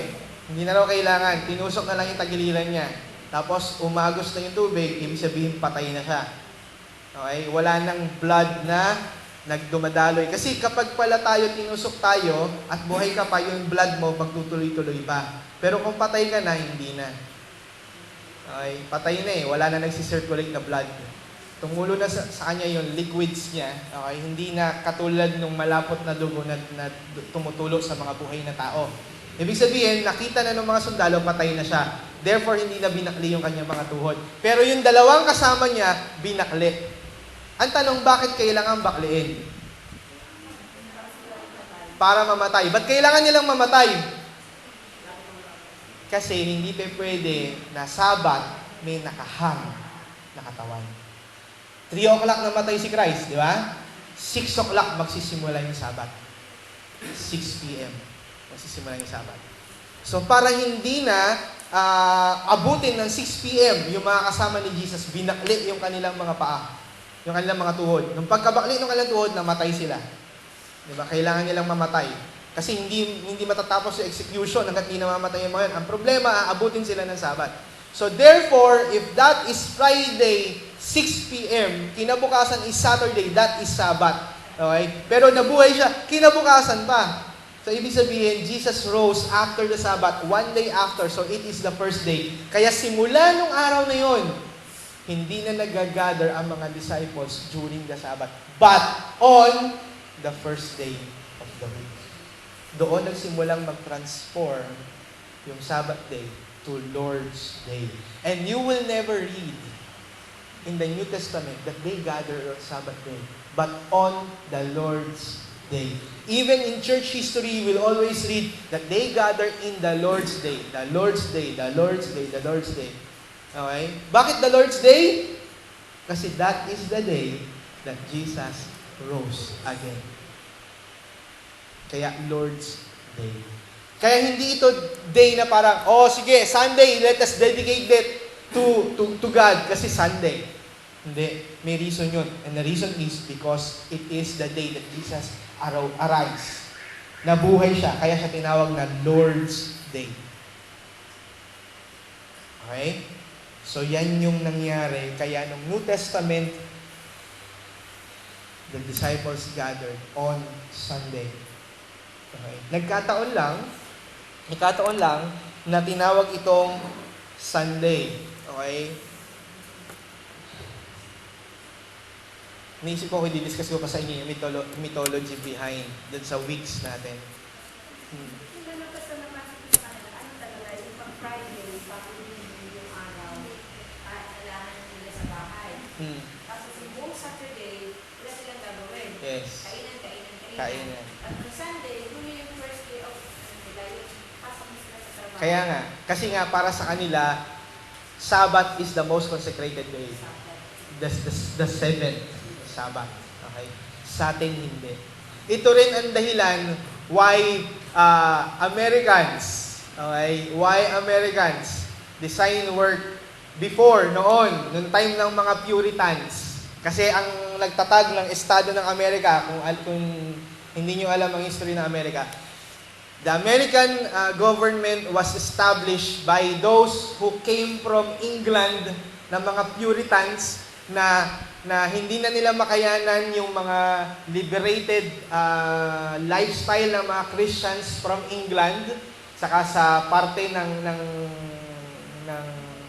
Hindi na raw kailangan. Tinusok na lang yung tagiliran niya. Tapos umagos na yung tubig, ibig sabihin patay na siya. Okay? Wala nang blood na nagdumadaloy. Kasi kapag pala tinusok tayo at buhay ka pa, yung blood mo magtutuloy-tuloy pa. Pero kung patay ka na, hindi na. Okay? Patay na wala na nagsisirculate na blood. Tumulo na sa kanya yung liquids niya. Okay? Hindi na katulad ng malapot na dugo na tumutulo sa mga buhay na tao. Ibig sabihin, nakita na ng mga sundalo, patay na siya. Therefore, hindi na binakli yung kanyang mga tuhod. Pero yung dalawang kasama niya, binakli. Ang tanong, bakit kailangan bakliin? Para mamatay. Ba't kailangan nilang mamatay? Kasi hindi pwede na Sabat may nakahang na katawan. 3 o'clock namatay si Christ, di ba? 6 o'clock magsisimula yung Sabat. 6 p.m. magsisimula yung Sabat. So para hindi na abutin ng 6 p.m. yung mga kasama ni Jesus, binakli yung kanilang mga paa, yung kanilang mga tuhod. Nung pagkabakli ng kanilang tuhod, namatay sila. Di ba? Kailangan nilang mamatay. Kasi hindi matatapos yung execution hanggat hindi namamatay yung mga yun. Ang problema, aabutin sila ng Sabat. So therefore, if that is Friday, 6 p.m., kinabukasan is Saturday, that is Sabat. Okay? Pero nabuhay siya, kinabukasan pa. So ibig sabihin, Jesus rose after the Sabbath, 1 day after, so it is the first day. Kaya simula nung araw na yon, hindi na nag-gather ang mga disciples during the Sabbath, but on the first day of the week. Doon nagsimulang mag-transform yung Sabbath day to Lord's Day. And you will never read in the New Testament that they gather on Sabbath day, but on the Lord's Day. Even in church history, you will always read that they gather in the Lord's Day. The Lord's Day, the Lord's Day, the Lord's Day. Okay? Bakit the Lord's Day? Kasi that is the day that Jesus rose again. Kaya Lord's Day. Kaya hindi ito day na parang, sige, Sunday, let us dedicate it to God kasi Sunday. Hindi. May reason yun. And the reason is because it is the day that Jesus arise. Nabuhay siya, kaya siya tinawag na Lord's Day. Okay? So yan yung nangyari. Kaya nung New Testament, the disciples gathered on Sunday. Okay? Nagkataon lang na tinawag itong Sunday. Okay? Naisip ko, i-discuss ko pa sa inyo yung mythology behind dun sa weeks natin. Tapos yung buong Saturday, wala silang gagawin. Yes. Kainan. At on Sunday, yun yung first day of nila, yung pasok mo sila sa trabaho. Kaya nga, kasi nga para sa kanila, Sabbath is the most consecrated day. The seventh Sabbath. Okay? Sa atin hindi. Ito rin ang dahilan why Americans Okay? Why Americans? Design work before, noong time ng mga Puritans. Kasi ang nagtatag ng estado ng Amerika, kung hindi nyo alam ang history ng Amerika, the American government was established by those who came from England na mga Puritans na hindi na nila makayanan yung mga liberated lifestyle ng mga Christians from England saka sa parte ng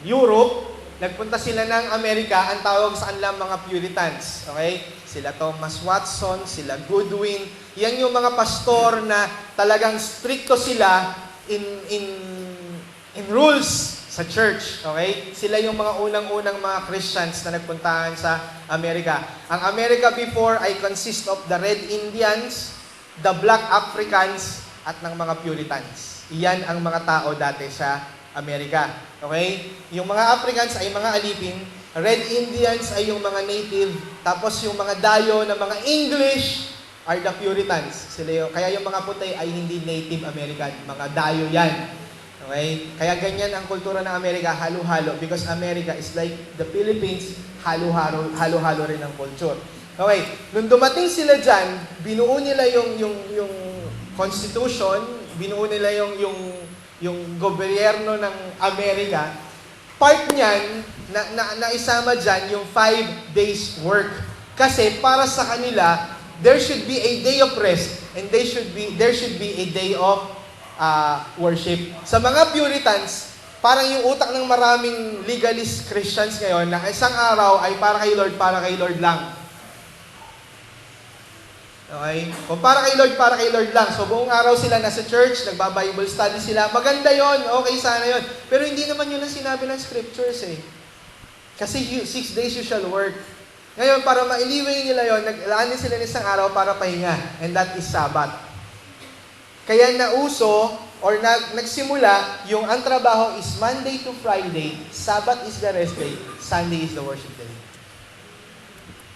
Europe. Nagpunta sila ng Amerika, ang tawag sa kanila mga Puritans. Okay? Sila Thomas Watson, sila Goodwin. Yan yung mga pastor na talagang stricto sila in rules sa church. Okay? Sila yung mga unang-unang mga Christians na nagpuntahan sa Amerika. Ang Amerika before ay consist of the Red Indians, the Black Africans, at ng mga Puritans. Iyan ang mga tao dati sa Amerika. Okay? Yung mga Africans ay mga alipin, Red Indians ay yung mga native, tapos yung mga dayo na mga English are the Puritans. Kaya yung mga puti ay hindi Native American, mga dayo yan. Okay? Kaya ganyan ang kultura ng Amerika, halo-halo, because America is like the Philippines, halo-halo rin ang culture. Okay, nung dumating sila dyan, binuo nila yung constitution, binuo nila yung gobyerno ng Amerika. Part niyan, na isama dyan yung 5 days work. Kasi para sa kanila, there should be a day of rest and there should be a day of worship. Sa mga Puritans, parang yung utak ng maraming legalist Christians ngayon na isang araw ay para kay Lord lang. Okay? Kung para kay Lord lang. So buong araw sila nasa church, nagba-Bible study sila. Maganda yon, okay sana yon. Pero hindi naman yun ang sinabi ng scriptures eh. Kasi 6 days you shall work. Ngayon, para mailiway nila yon, naglaan sila ng isang araw para pahinga. And that is Sabbath. Kaya nauso, or nagsimula, yung ang trabaho is Monday to Friday, Sabbath is the rest day, Sunday is the worship day.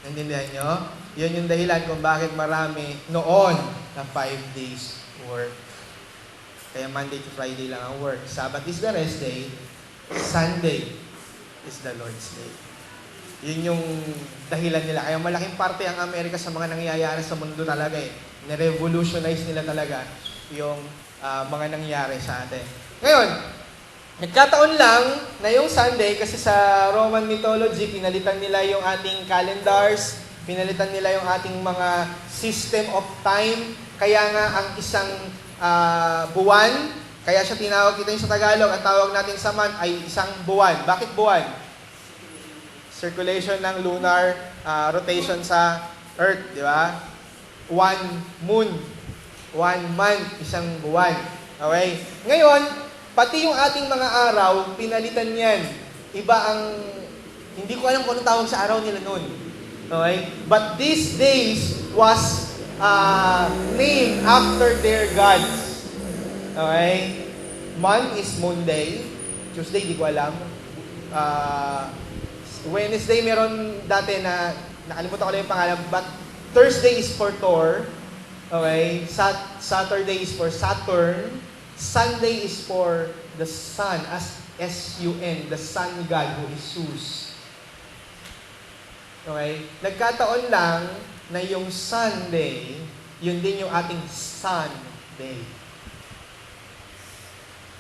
Naintindihan nyo? Yan yung dahilan kung bakit marami noon na 5 days work. Kaya Monday to Friday lang ang work. Sabbath is the rest day. Sunday is the Lord's day. Yun yung dahilan nila. Kaya malaking parte ang Amerika sa mga nangyayari sa mundo talaga eh. Nirevolutionize nila talaga yung mga nangyayari sa atin. Ngayon, nagkataon lang na yung Sunday, kasi sa Roman mythology, pinalitan nila yung ating calendars, pinalitan nila yung ating mga system of time. Kaya nga ang isang buwan, kaya siya tinawag kita yung sa Tagalog, ang tawag natin sa month ay isang buwan. Bakit buwan? Circulation ng lunar rotation sa Earth, di ba? 1 moon, 1 month, isang buwan. Okay? Ngayon, pati yung ating mga araw, pinalitan yan. Iba ang, hindi ko alam kung anong tawag sa araw nila noon. Okay? But these days was named after their gods. Okay? Month is Monday. Tuesday, di ko alam. Wednesday, meron dati na, nakalimutan ko lang yung pangalan, but Thursday is for Thor. Okay? Saturday is for Saturn. Sunday is for the sun, as S-U-N, the sun god who is Zeus. Okay? Nagkataon lang na yung Sunday, yun din yung ating Sun Day.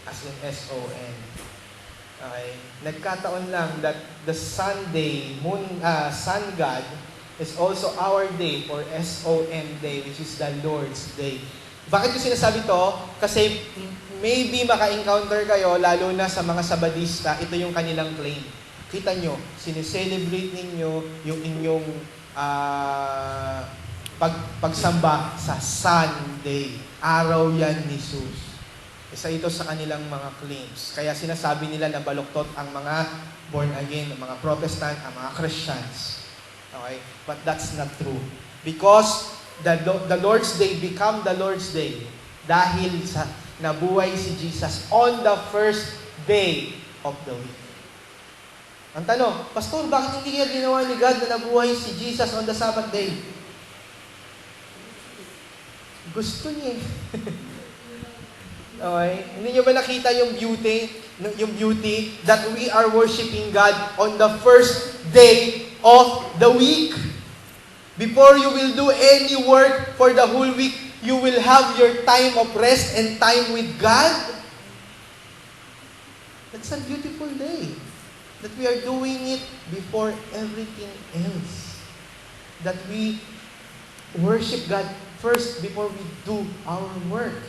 As in S-O-N. Okay? Nagkataon lang that the Sunday, sun god, is also our day for S-O-N Day, which is the Lord's Day. Bakit ko sinasabi to? Kasi maybe maka-encounter kayo, lalo na sa mga Sabadista, ito yung kanilang claim. Kita nyo, sineselebrate ninyo yung inyong pagsamba sa Sunday. Araw yan ni Jesus. Isa ito sa kanilang mga claims. Kaya sinasabi nila na baluktot ang mga born again, ang mga Protestant, ang mga Christians. Okay? But that's not true. Because the Lord's Day become the Lord's Day dahil sa nabuhay si Jesus on the first day of the week. Ang tanong, Pastor, bakit hindi kaya ginawa ni God na nabuhay si Jesus on the Sabbath day? Gusto niya. Okay? Hindi nyo ba nakita yung beauty? Yung beauty that we are worshiping God on the first day of the week. Before you will do any work for the whole week, you will have your time of rest and time with God. That's a beautiful day. That we are doing it before everything else. That we worship God first before we do our work.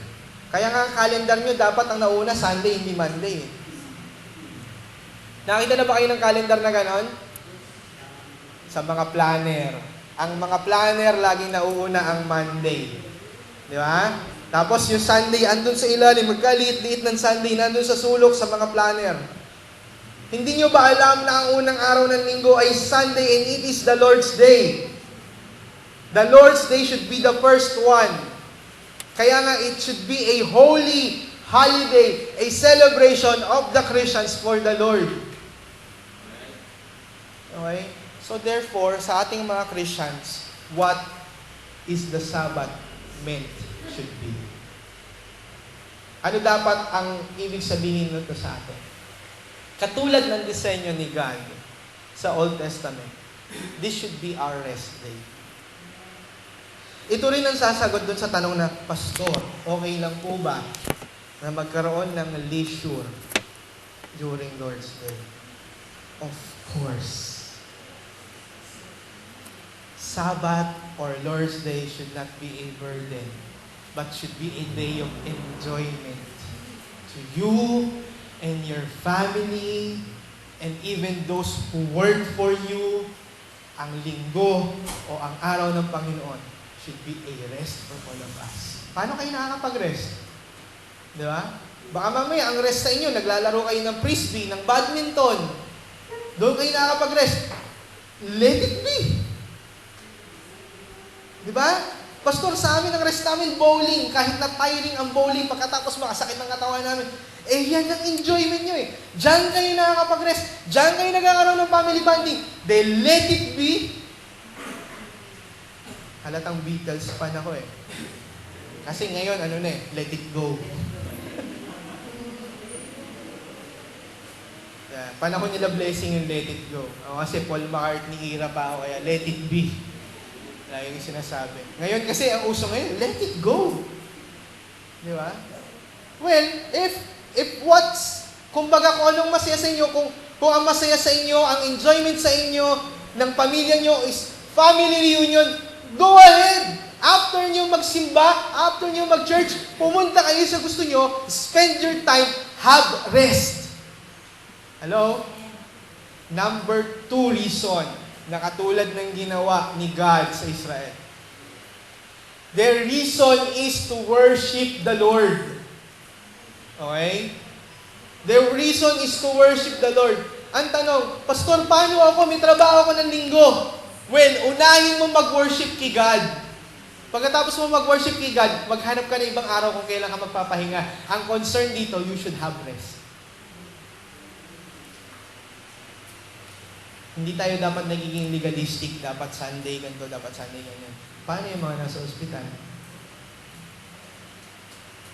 Kaya nga calendar nyo, dapat ang nauna Sunday, hindi Monday. Nakita na ba kayo ng calendar na ganon? Sa mga planner. Ang mga planner, laging nauuna ang Monday. Di ba? Tapos yung Sunday, andun sa ilalim, magkaliit-liit ng Sunday, nandun sa sulok sa mga planner. Hindi nyo ba alam na ang unang araw ng linggo ay Sunday and it is the Lord's Day? The Lord's Day should be the first one. Kaya nga, it should be a holy holiday, a celebration of the Christians for the Lord. Okay? So therefore, sa ating mga Christians, what is the Sabbath meant should be? Ano dapat ang ibig sabihin nito sa atin? Katulad ng disenyo ni God sa Old Testament, this should be our rest day. Ito rin ang sasagot dun sa tanong na, Pastor, okay lang po ba na magkaroon ng leisure during Lord's Day? Of course. Sabbath or Lord's Day should not be a burden, but should be a day of enjoyment to you and your family and even those who work for you. Ang linggo o ang araw ng Panginoon should be a rest for all of us. Paano kayo nakakapag-rest? Di ba? Baka mamaya ang rest sa inyo, naglalaro kayo ng frisbee, ng badminton. Doon kayo nakakapag-rest. Let it be. Di ba? Pastor, sa amin ang rest namin, bowling. Kahit na tiring ang bowling, pagkatapos makasakit ng katawan namin. Eh, yan ang enjoyment nyo eh. Diyan kayo nakakapag-rest. Diyan kayo nagkakaroon ng family bonding. Then let it be. Halatang Beatles fan ako eh. Kasi ngayon, let it go. Yeah, panahon nila blessing yung let it go. Kasi Paul McCartney era pa ako, kaya let it be. Lagi yung sinasabi. Ngayon kasi, ang uso ngayon, let it go. Di ba? Well, kumbaga kung anong masaya sa inyo, kung ang masaya sa inyo, ang enjoyment sa inyo, ng pamilya nyo is family reunion, go ahead! After nyo magsimba, after nyo mag-church, pumunta kayo sa gusto nyo, spend your time, have rest. Hello? Number 2 reason na katulad ng ginawa ni God sa Israel. Their reason is to worship the Lord. Okay? Their reason is to worship the Lord. Ang tanong, Pastor, paano ako? May trabaho ako ng linggo. Well, unahin mo mag-worship kay God. Pagkatapos mo mag-worship kay God, maghanap ka ng ibang araw kung kailan ka magpapahinga. Ang concern dito, you should have rest. Hindi tayo dapat nagiging legalistic, dapat Sunday ganito, dapat Sunday ganyan. Paano yung mga nasa ospital?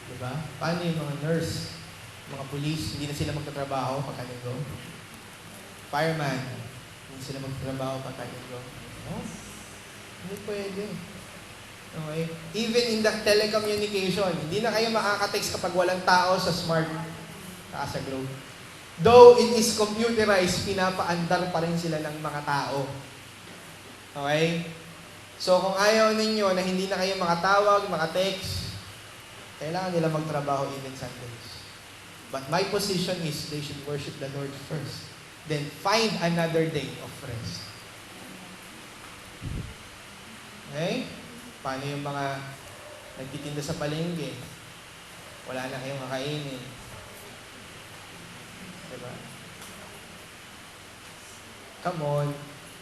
Diba? Paano yung mga nurse, mga police, hindi na sila magtatrabaho pagkalinggo? Fireman, hindi sila magtatrabaho pagkalinggo? Oh, hindi pwede. Okay? Even in the telecommunication, hindi na kayo makaka-text kapag walang tao sa smart, sa Globe. Though it is computerized, pinapaandar pa rin sila ng mga tao. Okay? So kung ayaw ninyo na hindi na kayo makatawag, makatext, kailangan nila magtrabaho even Sundays. But my position is they should worship the Lord first. Then find another day of rest. Okay? Paano yung mga nagtitinda sa palengke? Wala na kayong kakainin. Diba? Come on,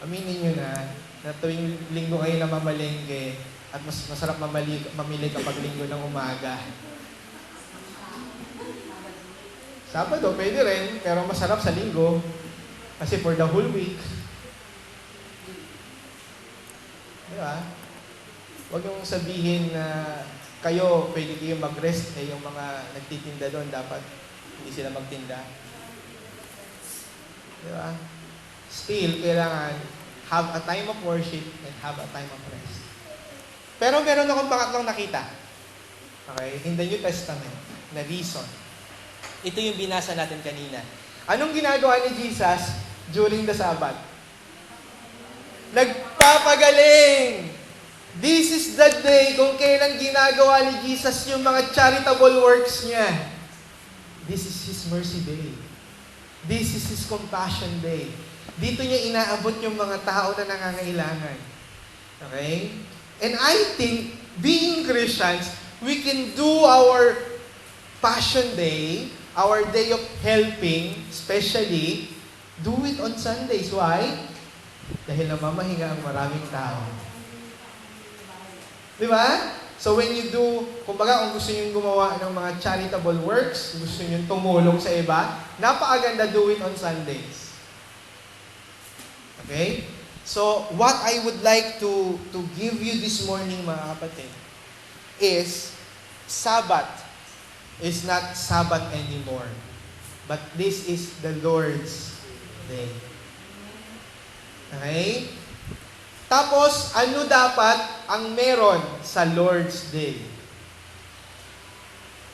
aminin nyo na tuwing linggo kayo na mamalengke at mas masarap mamili kapag linggo ng umaga. Sabado, pwede rin, pero masarap sa linggo kasi for the whole week. Diba? Huwag yung sabihin na kayo, pwede kayo mag-rest, yung mga nagtitinda doon, dapat hindi sila magtinda. Di ba? Still, kailangan have a time of worship and have a time of rest. Pero meron akong pangatlong nakita. Okay? In the New Testament, na reason. Ito yung binasa natin kanina. Anong ginagawa ni Jesus during the Sabbath? Nagpapagaling! This is the day kung kailan ginagawa ni Jesus yung mga charitable works niya. This is His mercy day. This is His compassion day. Dito niya inaabot yung mga tao na nangangailangan. Okay? And I think, being Christians, we can do our Passion Day, our day of helping, especially, do it on Sundays. Why? Dahil namamahinga ang maraming tao. Di ba? So when you do, kumbaga kung gusto nyo gumawa ng mga charitable works, gusto nyo tumulong sa iba, napakaganda, do it on Sundays. Okay? So what I would like to give you this morning, mga kapatid, is Sabbath is not Sabbath anymore. But this is the Lord's Day. Okay? Tapos, ano dapat ang meron sa Lord's Day?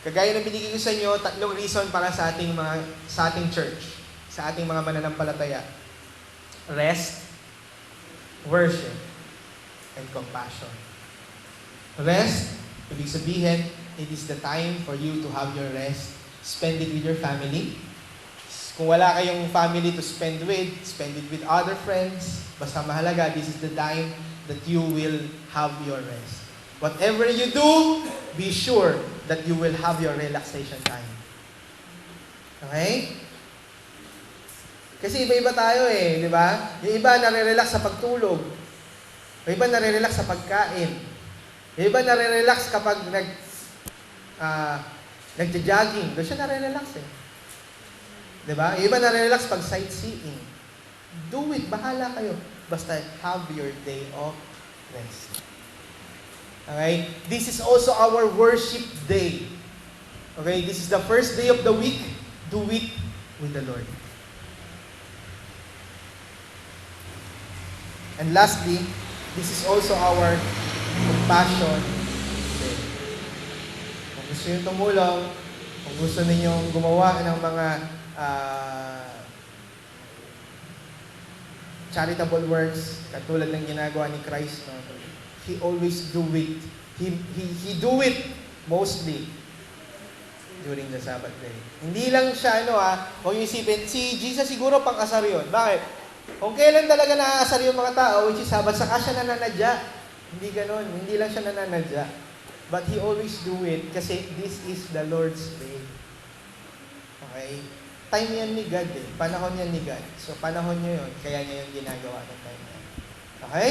Kagaya ng binigay ko sa inyo, 3 reason para sa ating church, sa ating mga mananampalataya. Rest, worship, and compassion. Rest, ibig sabihin, it is the time for you to have your rest. Spend it with your family. Kung wala kayong family to spend it with other friends. Basta mahalaga, this is the time that you will have your rest. Whatever you do, be sure that you will have your relaxation time. Okay? Kasi iba-iba tayo di ba? Yung iba nare-relax sa pagtulog. Yung iba nare-relax sa pagkain. Yung iba nare-relax kapag nagja-jogging. Doon siya nare-relax Diba? Yung iba nare-relax pag sightseeing. Do it. Bahala kayo. Basta have your day of rest. Okay? This is also our worship day. Okay? This is the first day of the week. Do it with the Lord. And lastly, this is also our compassion day. Kung gusto nyo tumulong, kung gusto ninyong gumawa ng mga charitable works, katulad ng ginagawa ni Christ, He always do it. He do it mostly during the Sabbath day. Hindi lang siya, kung isipin, si Jesus siguro pang-asar yun. Bakit? Kung kailan talaga naaasar yung mga tao, which is Sabbath, saka siya nananadya. Hindi ganon. Hindi lang siya nananadya. But He always do it kasi this is the Lord's day. Okay? Time yan ni God Panahon yan ni God. So, panahon niya yun. Kaya niya yung ginagawa ng time niya. Okay?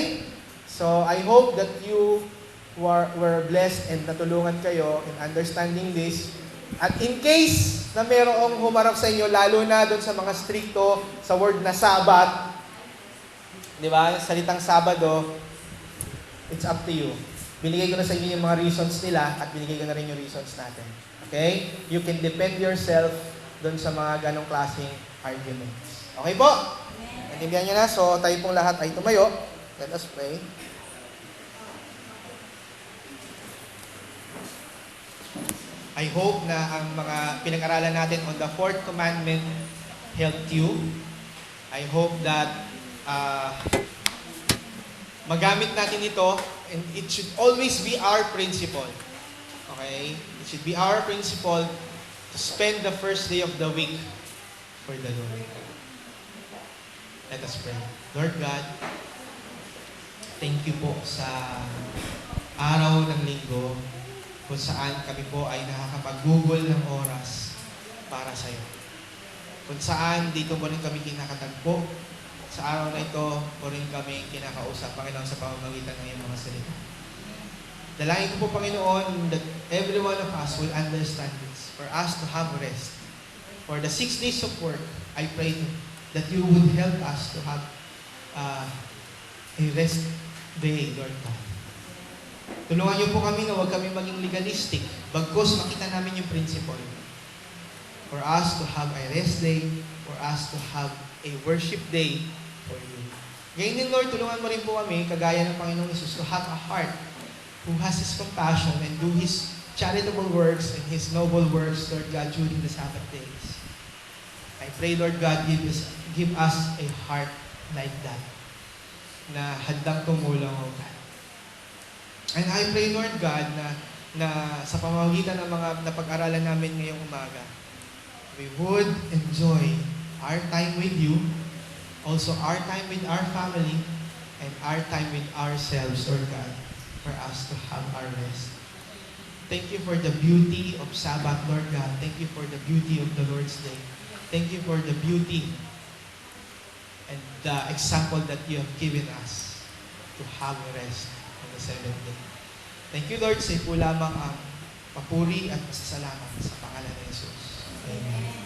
So, I hope that you were blessed and natulungan kayo in understanding this. At in case na mayroong humarap sa inyo, lalo na doon sa mga stricto, sa word na Sabbath, di ba? Salitang Sabado, it's up to you. Binigay ko na sa inyo yung mga reasons nila at binigay ko na rin yung reasons natin. Okay? You can depend yourself doon sa mga ganong klaseng arguments. Okay po? Naintindihan niyo na? So, tayo pong lahat ay tumayo. Let us pray. I hope na ang mga pinag-aralan natin on the 4th commandment helped you. I hope that magamit natin ito, and it should always be our principle. Okay? It should be our principle to spend the first day of the week for the Lord. Let us pray. Lord God, thank you po sa araw ng linggo kung saan kami po ay nakakapag-google ng oras para sa iyo. Kung saan dito po rin kami kinakatagpo. Sa araw na ito po rin kami kinakausap, Panginoon, sa pamamagitan ng iyong mga salita. Dalangin ko po, Panginoon, that every one of us will understand this. For us to have rest. For the 6 days of work, I pray that you would help us to have a rest day, Lord God. Tulungan niyo po kami na huwag kami maging legalistic. Bagkus makita namin yung principle. For us to have a rest day, for us to have a worship day for you. Ngayon din, Lord, tulungan mo rin po kami, kagaya ng Panginoong Isus, to have a heart who has His compassion and do His charitable works and His noble works, Lord God, during the Sabbath days. I pray, Lord God, give us a heart like that, na handang tumulong, O God. And I pray, Lord God, na sa pamamagitan ng mga napag-aralan namin ngayong umaga, we would enjoy our time with you, also our time with our family, and our time with ourselves, Lord God, for us to have our rest. Thank you for the beauty of Sabbath, Lord God. Thank you for the beauty of the Lord's Day. Thank you for the beauty and the example that you have given us to have rest on the seventh day. Thank you, Lord. Sa po lamang ang papuri at pasasalamat sa pangalan ni Jesus. Amen.